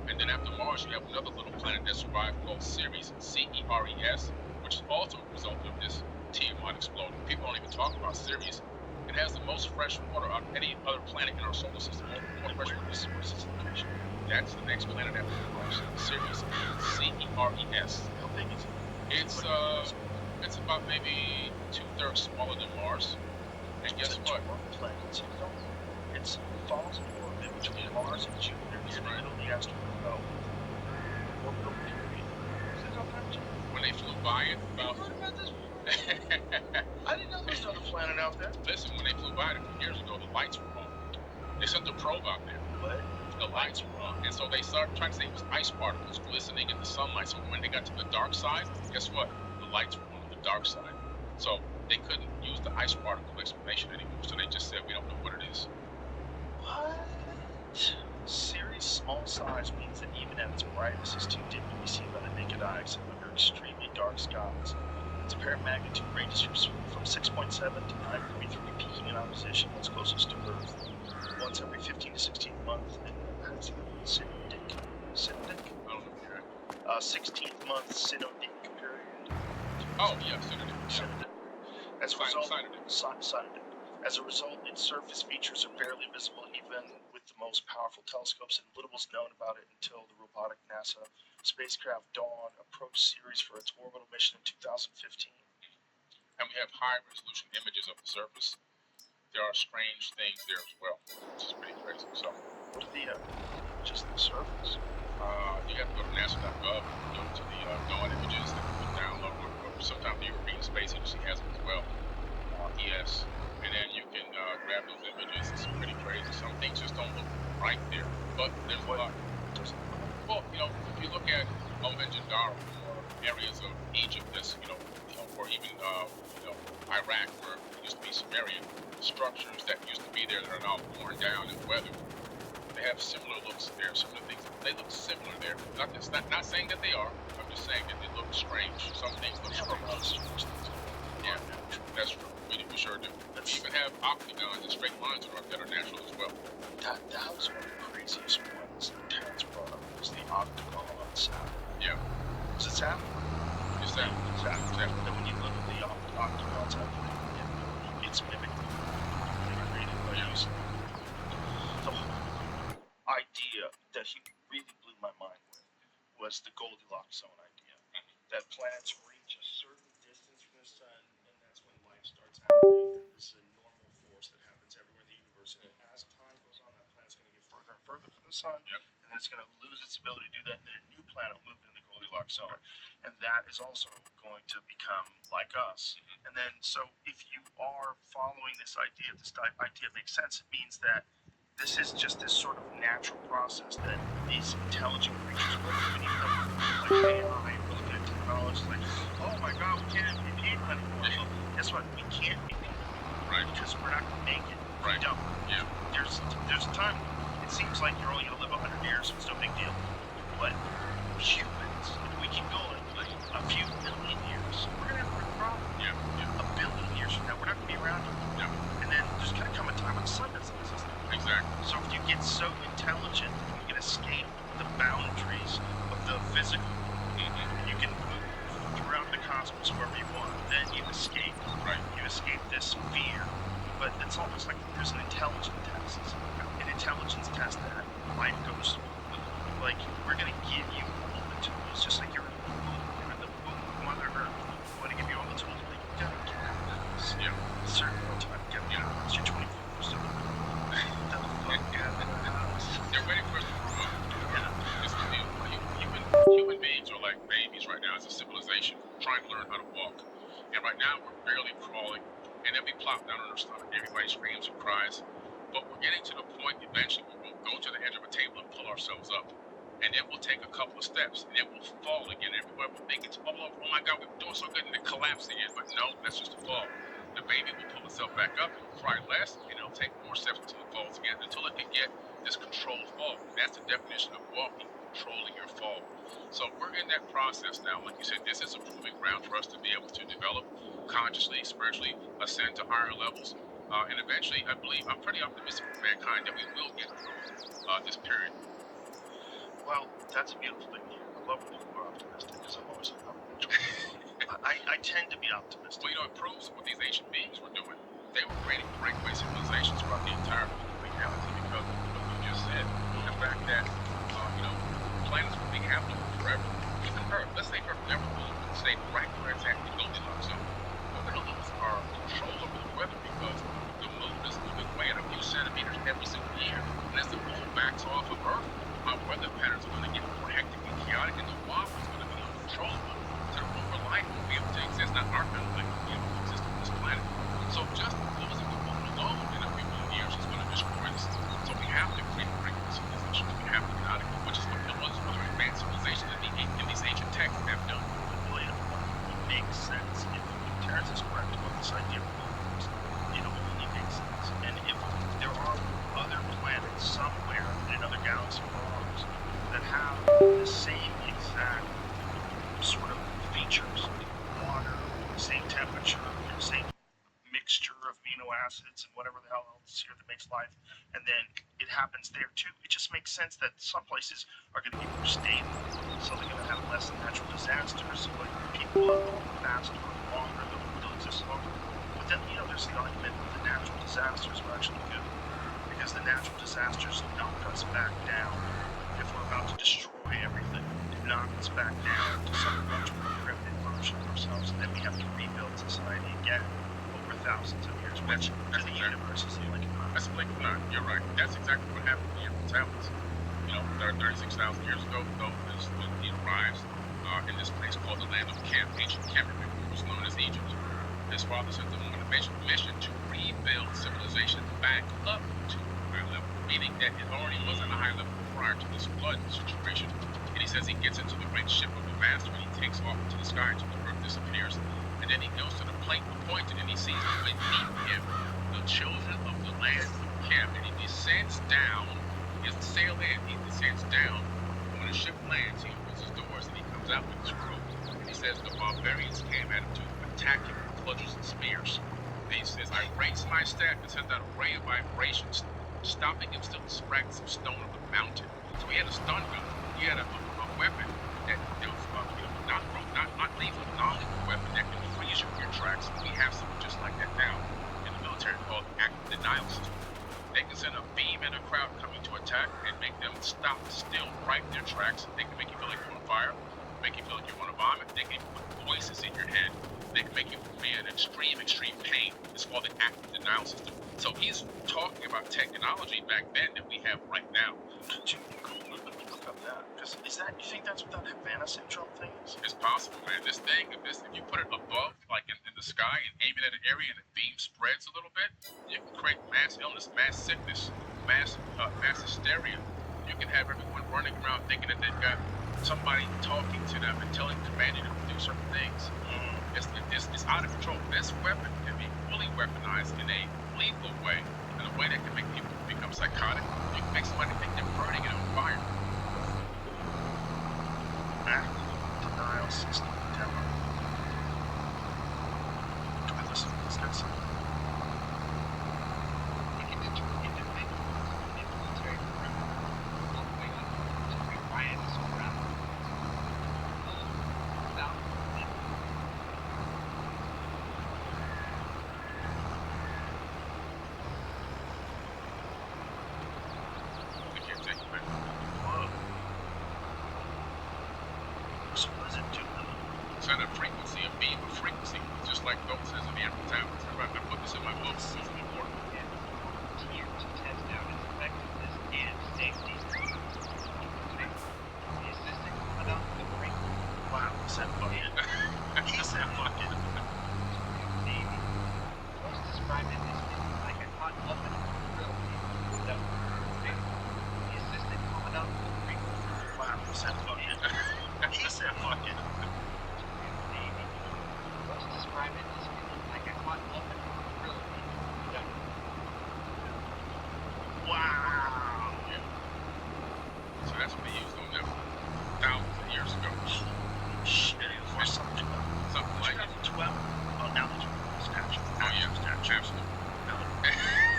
And then after Mars, you have another little planet that survived called Ceres, C-E-R-E-S, which is also a result of this Tiamat exploding. People don't even talk about Ceres. It has the most fresh water of any other planet in our solar system. More fresh water. What is its location? That's the next planet after Mars. Ceres, C-E-R-E-S. How big is it? It's about maybe 2/3 smaller than Mars. And guess what? Planets. It's falls in orbit between Mars and Jupiter near the middle of the asteroid belt. Orbital period. Is it on that? When they flew by it, about. You heard about this? I didn't know there was another planet out there. Listen, when they flew by it a few years ago, the lights were on. They sent a probe out there. What? The lights were on, and so they started trying to say it was ice particles glistening in the sunlight. So when they got to the dark side, guess what? The lights were on the dark side. So they couldn't use the ice particle explanation anymore. So they just said, we don't know what it is. What? Ceres' small size means that even at its brightest, it's too dim to be seen by the naked eye except under extremely dark skies. Its apparent magnitude ranges from 6.7 to 9.3, peaking in opposition what's closest to Earth. Once every 15 to 16 months, and has the synodic? I don't know. 16th month synodic period. Oh, yeah, synodic. Synodic. As a result, Synodic. As a result, its surface features are barely visible even with the most powerful telescopes, and little was known about it until the robotic NASA spacecraft Dawn approached Ceres for its orbital mission in 2015. And we have high-resolution images of the surface. There are strange things there as well, which is pretty crazy. So, what are just the surface? You have to go to NASA.gov, go to the Dawn images that you can download, or sometimes the European Space Agency has them as well. ES. And then you can grab those images. It's pretty crazy. Some things just don't look right there, but there's a lot. Well, if you look at Mohenjo-Daro or areas of Egypt, that's or even Iraq, where it used to be Sumerian, structures that used to be there that are now worn down and weathered. They have similar looks there. Some of the things they look similar there. Not saying that they are. I'm just saying that they look strange. Some things look strange. Yeah, that's true. We sure do. We even have octagons and straight lines that are natural as well. That was one of the craziest ones that Terrence brought up, was the octagon on Saturn. Yeah. Was it Saturn? It's Saturn. And when you look at the octagons out there, it's mimicked. They created by using the whole idea that he really blew my mind with was the Goldilocks zone idea. That planets reach a certain distance from the sun, and that's when life starts happening. And this is a normal force that happens everywhere in the universe. And as time goes on, that planet's going to get further and further from the sun, and then it's going to lose its ability to do that, and then a new planet will move into the Goldilocks zone. And that is also going to become like us. And then, so if you are following this idea, if this idea makes sense, it means that this is just this sort of natural process that these intelligent creatures go through, and even though like AI, looking at technology, like, oh my God, we can't be people anymore. Well, guess what? We can't be people, right? Because we're not going to make it. Right. We don't. Yeah. There's a time. It seems like you're only going to live 100 years, so it's no big deal. But humans, if we keep going, like a few billion years, we're going to have a real problem. Yeah. A billion years from now, we're not going to be around anymore. Yeah. And then there's going to come a time when the sun doesn't exist. Exactly. So if you get so intelligent, you can escape the boundaries of the physical. And you can move throughout the cosmos wherever you want. Then you escape. Right. You escape this fear. But it's almost like there's an intelligence test. An intelligence test that life goes through. like, we're gonna give you all the tools, just like you're in the womb of Mother Earth. We want to give you all the tools, but you gotta get out of the house. Yeah. A certain amount of time, get out of the house. You're 24, so get the fuck out of the house. They're waiting for us to grow up. Yeah. It's, human beings are like babies right now as a civilization, trying to learn how to walk. And right now we're barely crawling, and then we plop down on our stomach. Everybody screams and cries. But we're getting to the point eventually where we'll go to the edge of a table and pull ourselves up. And then we'll take a couple of steps, and then we'll fall again. Everybody will think it's, oh my God, we're doing so good, and then collapse again. But no, that's just a fall. The baby will pull itself back up, it'll cry less, and it'll take more steps until it falls again, until it can get this controlled fall. That's the definition of walking, controlling your fall. So we're in that process now. Like you said, this is a proving ground for us to be able to develop consciously, spiritually, ascend to higher levels. And eventually, I'm pretty optimistic for mankind that we will get through this period. Well, that's a beautiful thing to hear. I love when people are optimistic, because I'm always like, I tend to be optimistic. Well, it proves what these ancient beings were doing. They were creating breakaway civilizations throughout the entire reality because of what you just said. The fact that, planets will be habitable forever. Even Earth, let's say Earth never will stay right where it's at in Goldilocks zone. We're going to lose our control over the weather because the moon is moving away at a few centimeters every single year. And as the moon backs off of Earth, our weather patterns are going to get more hectic and chaotic, and the water is going to be uncontrollable to the point where life will be able to exist. Not our kind of life will be able to exist on this planet. So just losing the moon alone in a few million years is going to destroy us. So we have to create breakaway civilizations. We have to get out of here, which is what other advanced civilizations in these ancient texts have done. William, it makes sense if Terrence is correct about this idea of moons. It only makes sense. And if there are other planets somewhere in another galaxy or ours that have the same exact sort of features, water, same temperature, same mixture of amino acids and whatever the hell else here that makes life, and then it happens there too. It just makes sense that some places are going to be more stable, so they're going to have less natural disasters, so like people live faster and longer, they'll exist longer. But then, there's the argument that the natural disasters are actually good, because the natural disasters knock us back down. If we're about to destroy everything, it knocks us back down to some much more primitive version of ourselves, and then we have to rebuild society again over thousands of years, which to the universe is like That's a blink of an eye. You're right. That's exactly what happened to the Emerald Tablets. 36,000 years ago, those arrives in this place called the land of Chem, ancient Kemet, which was known as Egypt. His father sent them on a mission to rebuild civilization back up to a high level, meaning that it already was at a high level prior to this flood situation. And he says he gets into the great ship of the master and he takes off into the sky until the earth disappears. And then he goes to the plate appointed and he sees beneath him the children of the land of Chem. And he descends down. He doesn't sail in, he descends down. When the ship lands, he opens his doors and he comes out with his robes. And he says the barbarians came at him to attack him with bludgeons and spears. And he says, I raised my staff and sent out a ray of vibrations, stopping him still to fragments of stone of the mountain. So he had a stun gun. He had a weapon that was not lethal, non-lethal weapon that can freeze your tracks. And we have something just like that now in the military called active denial system. They can send a beam in a crowd coming to attack and make them stop still right in their tracks. They can make you feel like you're on fire, make you feel like you want to vomit. They can put voices in your head. They can make you be in extreme pain. It's called the active denial system. So he's talking about technology back then that we have right now. Dude, let me look up that. Because you think that's what that Havana syndrome thing is? It's possible, man. This thing, if you put it above, like in the sky, and aim it at an area and the beam spreads a little bit, you can create mass illness, mass sickness, mass hysteria. You can have everyone running around thinking that they've got somebody talking to them and commanding them to do certain things. It's out of control. This weapon can be fully weaponized in a lethal way, in a way that can make people become psychotic. You can make somebody think they're burning it on fire. Active denial system demo. Do we listen to this guys? It can deter individuals in military perimeter all the way up to create riots around thousands of people. We can't take it back. Whoa. at a frequency, a beam of frequency, just like Gold says in the Emerald Tablets. I put this in my book. This is important. To test out its effectiveness and safety. The assistant commandant of the Marine Corps. Wow, he said fuck it. He said fuck it. Navy. Most described it as being like a hot oven grill. The assistant commandant of the Marine Corps. Wow, he said fuck it. He said fuck it. Navy. Most described it as being like a hot oven grill. Wow. Yeah. So that's what they used on them thousands of years ago. Shit, or something. Something like it. 12. Oh, now that you're statue. Oh yeah, absolutely.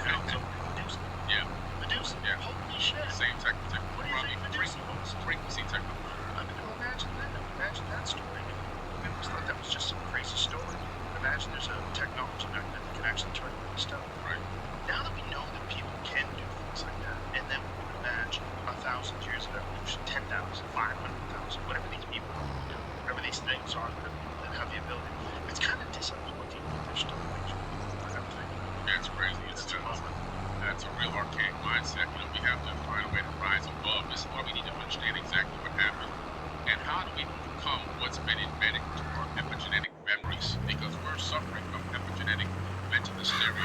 Now it's over Medusa. Yeah, Medusa? Yeah. Holy shit. same technology. What do you think Medusa was? Frequency technology. I mean, imagine that. Imagine that story. We always thought that was just some crazy story. Imagine there's a technology back then that can actually turn into stone. Right. Now that we know that people can do things like that, and then we would imagine 1,000 years of evolution, 10,000, 500,000, whatever these people, whatever these things are that have the ability, it's kind of disappointing that they're still making. Yeah, it's crazy. That's a real archaic mindset. We have to find a way to rise above. This is why we need to understand exactly what happened and how do we overcome what's been embedded into our epigenetic memories, because we're suffering from epigenetic mental hysteria,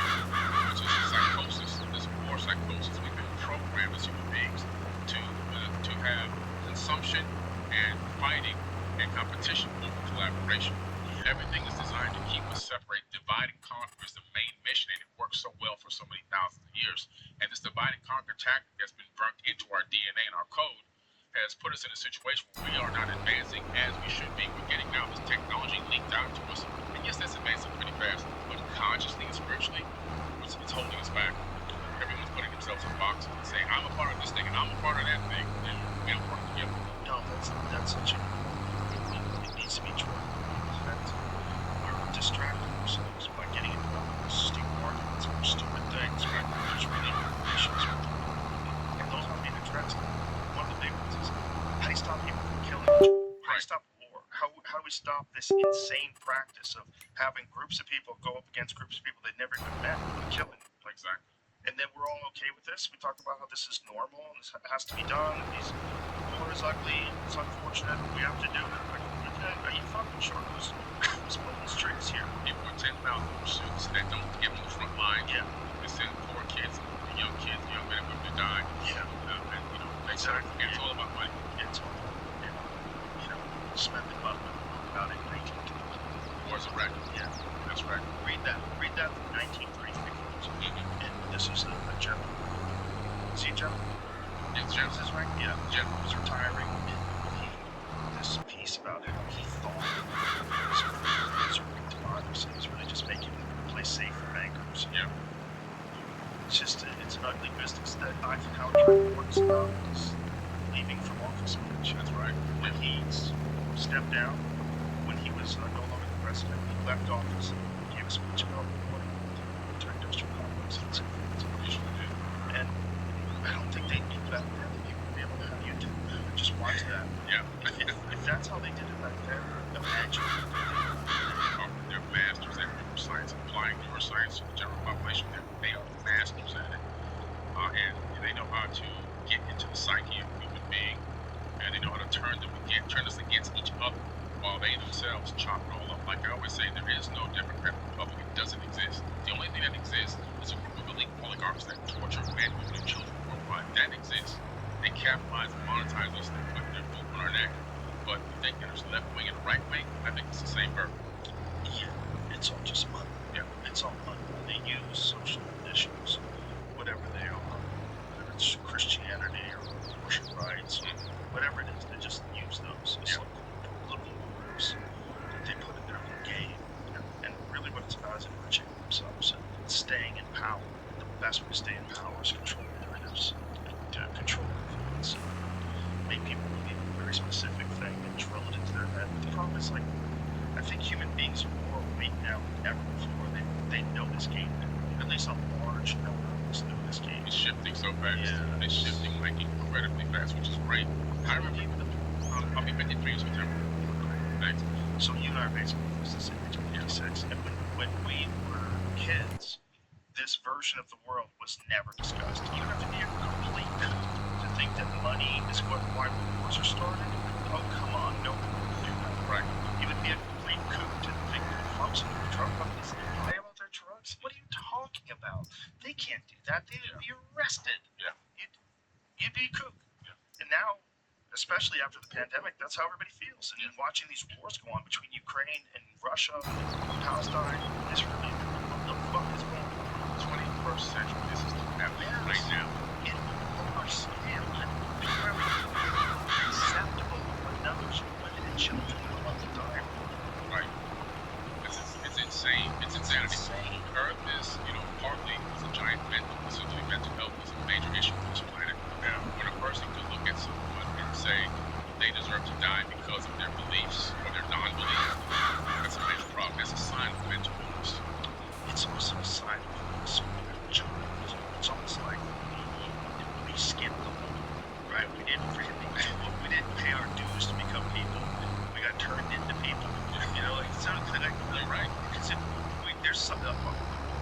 which is psychosis. This war psychosis. We've been programmed as human beings to have consumption and fighting and competition over collaboration. Everything is designed to keep us separate. Divide and conquer is the main mission, and it works so well for so many thousands of years. And this divide and conquer tactic that's been burnt into our DNA and our code has put us in a situation where we are not advancing as we should be. We're getting now this technology leaked out to us. And yes, that's advancing pretty fast, but consciously and spiritually, it's holding us back. Everyone's putting themselves in boxes and saying, I'm a part of this thing and I'm a part of that thing. And we don't work together. No, that's such a. It needs to be true. We're distracting ourselves by getting into all these stupid arguments over stupid things, right? There's really issues. And those aren't being addressed. One of the big ones is how do you stop people from killing each other? How do you stop war? How do we stop this insane practice of having groups of people go up against groups of people they've never even met and killing? Exactly. And then we're all okay with this. We talk about how this is normal and this has to be done. And war is ugly. It's unfortunate. We have to do it. Like, okay, are you fucking sure who's pulling the strings here? People with 10,000 pursuits that don't get on the front line. Yeah. They send poor kids, young men and women to die. Yeah. Exactly. And it's all about money. It's all, spending money about it. 1920. War's a record. Yeah. That's right. Read that from 1933. Mm-hmm. And this is a general. Is he a general? It's Jefferson. Is this right? Yeah. General. He was retiring. And he wrote this piece about how he thought it was democracy. It was really just making the place safe for bankers. Yeah. It's an ugly business that Eisenhower works about is leaving from office speech. That's right. When he stepped down, when he was no longer the president, he left office and gave a speech about what he wanted to industrial complex. That's what he should do. And I don't think they knew back then that people would be able to have YouTube. Just watch that. Yeah. If that's how they did it back then, imagine. They're masters at neuroscience, applying neuroscience to the general population. They are masters at it. And they know how to get into the psyche of a human being, and they know how to turn us against each other while they themselves chop it all up. Like I always say, there is no Democrat or Republican. It doesn't exist. The only thing that exists is a group of elite oligarchs that torture men, women, and children worldwide. That exists. They capitalize and monetize us. They put their foot on our neck. But if they get us left wing and right wing, I think it's the same verb. Yeah, it's all just money. Yeah. It's all money. They use social issues, whatever they are, whether it's Christianity or abortion rights, whatever it is, they just use those as little groups that they put in their little game. And really what it's about is enriching themselves and staying in power. The best way to stay in power is controlling narratives, to control influence, make people believe a very specific thing and drill it into their head. The problem is, I think human beings are more awake now than ever before. They know this game. At least a large number of us know this game. It's shifting so fast. Yeah. It's shifting like incredibly fast, which is great. I remember I'll be 53 in September. Thanks. So you and I are basically this is SIM22, and when we were kids, this version of the world was never discussed. You have to be a complete kook to think that money is why wars are started. Oh, come on, no one would do that. Right. You would be a complete kook to think that folks in the drug companies lie about their drugs. What are you talking about? They can't do that. They would be arrested. Yeah. You'd be a kook. Yeah. And now, especially after the pandemic, that's how everybody feels. And watching these wars go on between Ukraine and Russia and Palestine, it's really what the fuck is going on? 21st century. This is happening right now. It overseas acceptable enough to women and children all the time. Right. It's insane. It's insanity. The Earth is, partly it's a giant essentially mental health is a major issue on this planet. Now, when a person could look at someone and say they deserve to die because of their beliefs or their non-beliefs, that's a major problem. That's a sign of mental illness. It's also a sign of a child. It's almost like we skipped the whole, right? We didn't pay our dues to become people. We got turned into people. It's not connected, right? Because there's some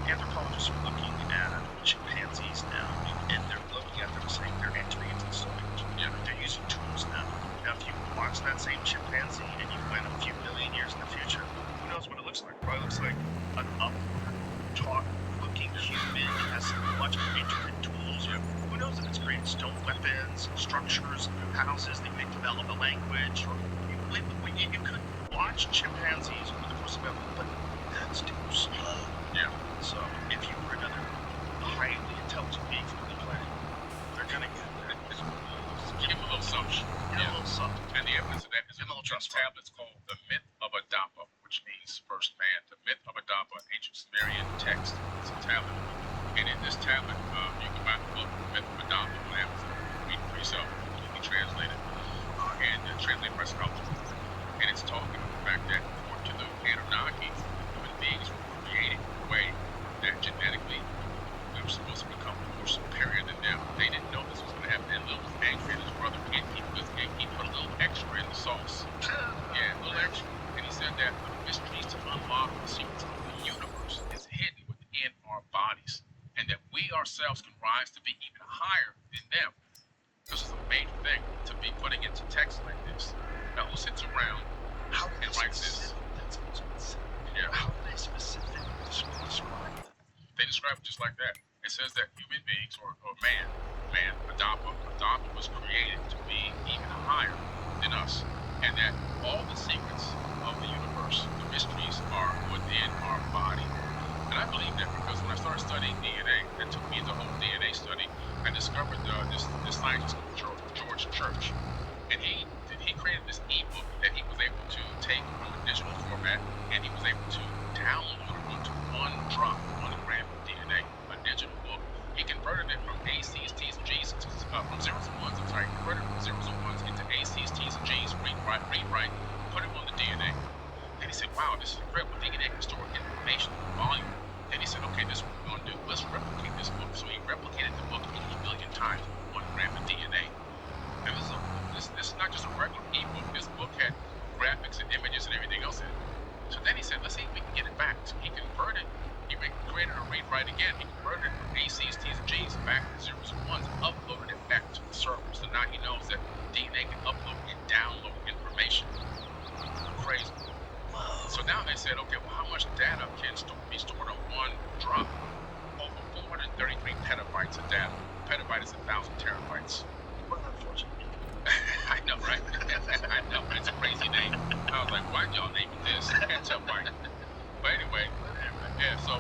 anthropologists are looking at chimpanzees now, and they're looking at them saying they're entering into the Stone Age. Yeah, they're using tools now. Now, if you watch that same chimpanzee and you went a few million years in the future, who knows what it looks like? Probably looks like an looking human that has much more intricate tools. Or who knows if it's creating stone weapons, structures, houses that may develop a language. Or you could watch chimpanzees over the course of it, but that's too slow. Yeah. So if you were another highly intelligent being from the planet, they're gonna give them a little something. A little something. And the evidence of that is in a little tablet called The Myth of Adapa, which means first man. The Myth of Adapa, ancient Sumerian text. It's a tablet. And in this tablet, you can buy the book, The Myth of Adapa, on Amazon. Read it for yourself, completely translated, and translated by scholars. And it's talking about the fact that, according to the Anunnaki, human beings were created in a way that genetically we were supposed to become more superior than them. They didn't know this was going to happen. And Lil was angry at his brother, and he put a little extra in the sauce. Yeah, a little extra. And he said that the mysteries to unlock the secrets of the universe is hidden within our bodies, and that we ourselves can rise to be even higher than them. This is a major thing to be putting into text like this. Now, who sits around and writes this? That's what's Yeah. How do they specifically describe them? They describe it just like that. It says that human beings, or man, Adapa was created to be even higher than us, and that all the secrets of the universe, the mysteries, are within our body. And I believe that because when I started studying DNA, that took me into a whole DNA study. I discovered this scientist called George Church, and he created this ebook that he was able to take from a digital format, and he was able to download it onto 1 drop, 1 gram of DNA, a digital book. He converted it from A's, T's, and G's from zeros and ones. Converted it from zeros and ones into A's, T's, and G's. Read, write, put it on the DNA. And he said, "Wow, this is incredible. DNA can store information in volume." And he said, "Okay, this is what we're going to do. Let's replicate this book." So he replicated the book 80 billion times with 1 gram of DNA. And this is not just a regular ebook. This book had graphics and images and everything else in it. So then he said, "Let's see if we can get it back." So he converted. He created a read write again. He converted it from A's, T's, and G's back to zeros and ones, uploaded it back to the server. So now he knows that DNA can upload and download information. Crazy. So now they said, okay, well, how much data can be stored on 1 drop? Over 433 petabytes of data. A petabyte is 1,000 terabytes. What an unfortunate name. I know, right? I know, it's a crazy name. I was like, why y'all name it this? Petabyte. But anyway, yeah, so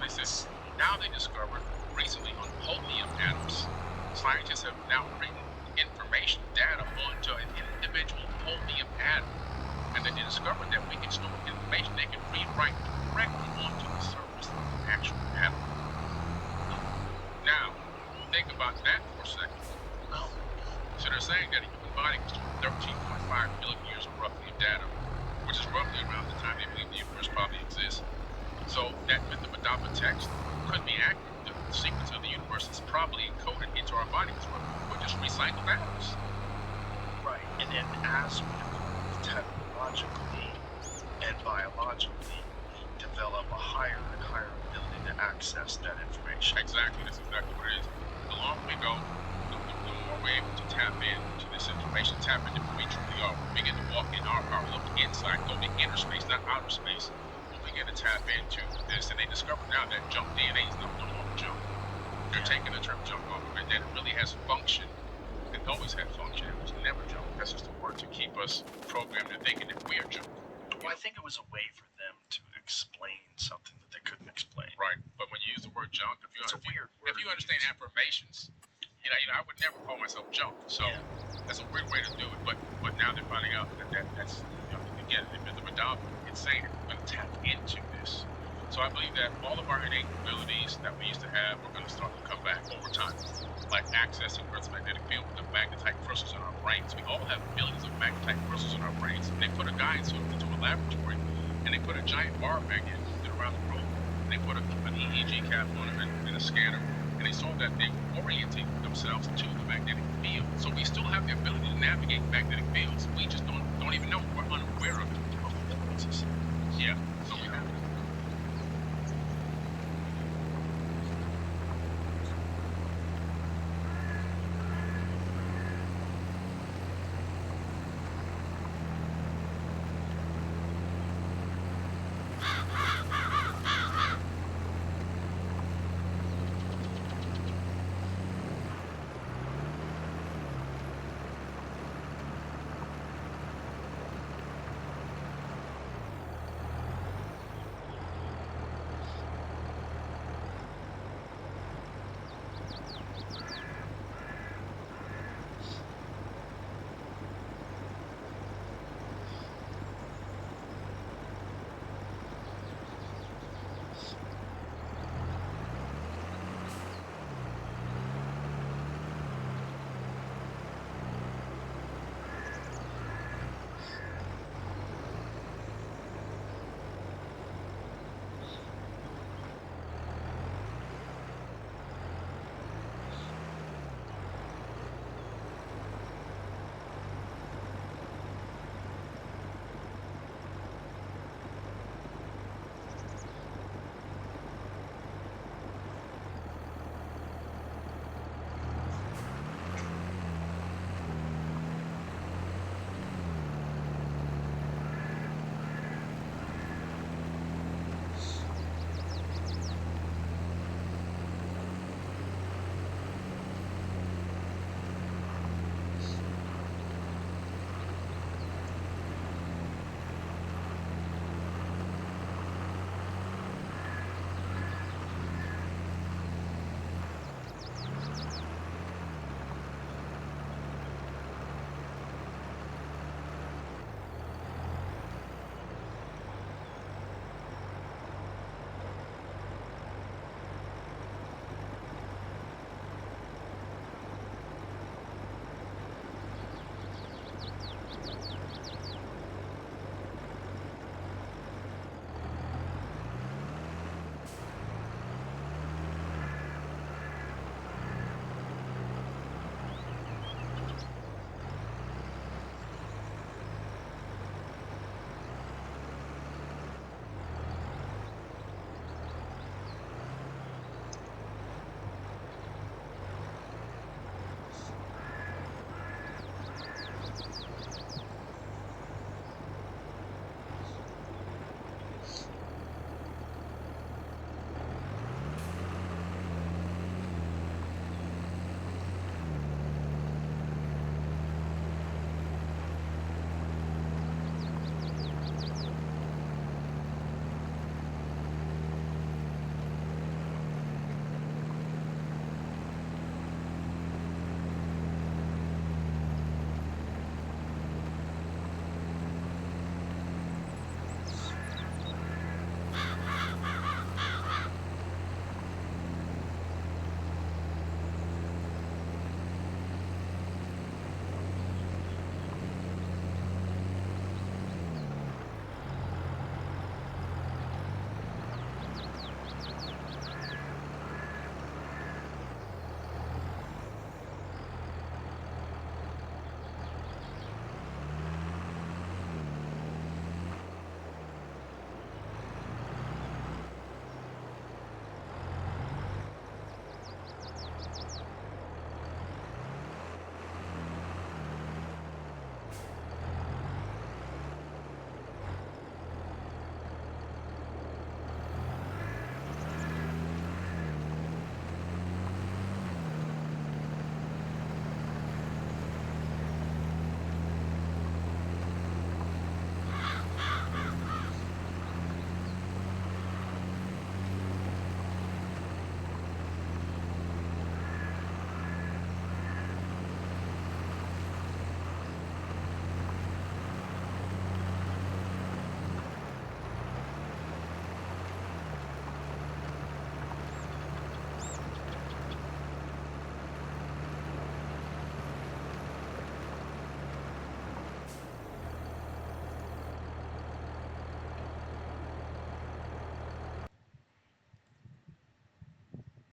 they said, now they discovered recently on holmium atoms, scientists have now written information, data onto an individual holmium atom. And then they discovered that we can store information they can rewrite directly onto the surface of the actual atom. Now, think about that for a second. So they're saying that a human body can store 13.5 billion years roughly of data, which is roughly around the time they believe the universe probably exists. So that Myth of Adapa text could be accurate. The secrets of the universe is probably encoded into our bodies. We're just recycled atoms. Right, and then as we evolve technologically, access that information. Exactly. That's exactly what it is. The longer we go, the more we're able to tap into this information, tap into who we truly are. We begin to walk in our power, look inside, go to inner space, not outer space. We'll begin to tap into this. And they discovered now that junk DNA is no longer junk. They're taking the term junk off of it, that it really has function. It always had function. It was never junk. That's just a word to keep us programmed into thinking that we are junk. Well, I think it was a way for them to explain something that they couldn't explain. Right. But when you use the word junk, if you understand affirmations, you know, I would never call myself junk. So that's a weird way to do it. But now they're finding out that's again, the Madonna, it's saying we're going to tap into this. So I believe that all of our innate abilities that we used to have are going to start to come back over time, like accessing Earth's magnetic field with the magnetite crystals in our brains. We all have millions of magnetite crystals in our brains. They put a guy into a laboratory, and they put a giant bar magnet around the room. And they put an EEG cap on it and a scanner, and they saw that they were orienting themselves to the magnetic field. So we still have the ability to navigate magnetic fields. We just don't even know. We're unaware of it. Yeah.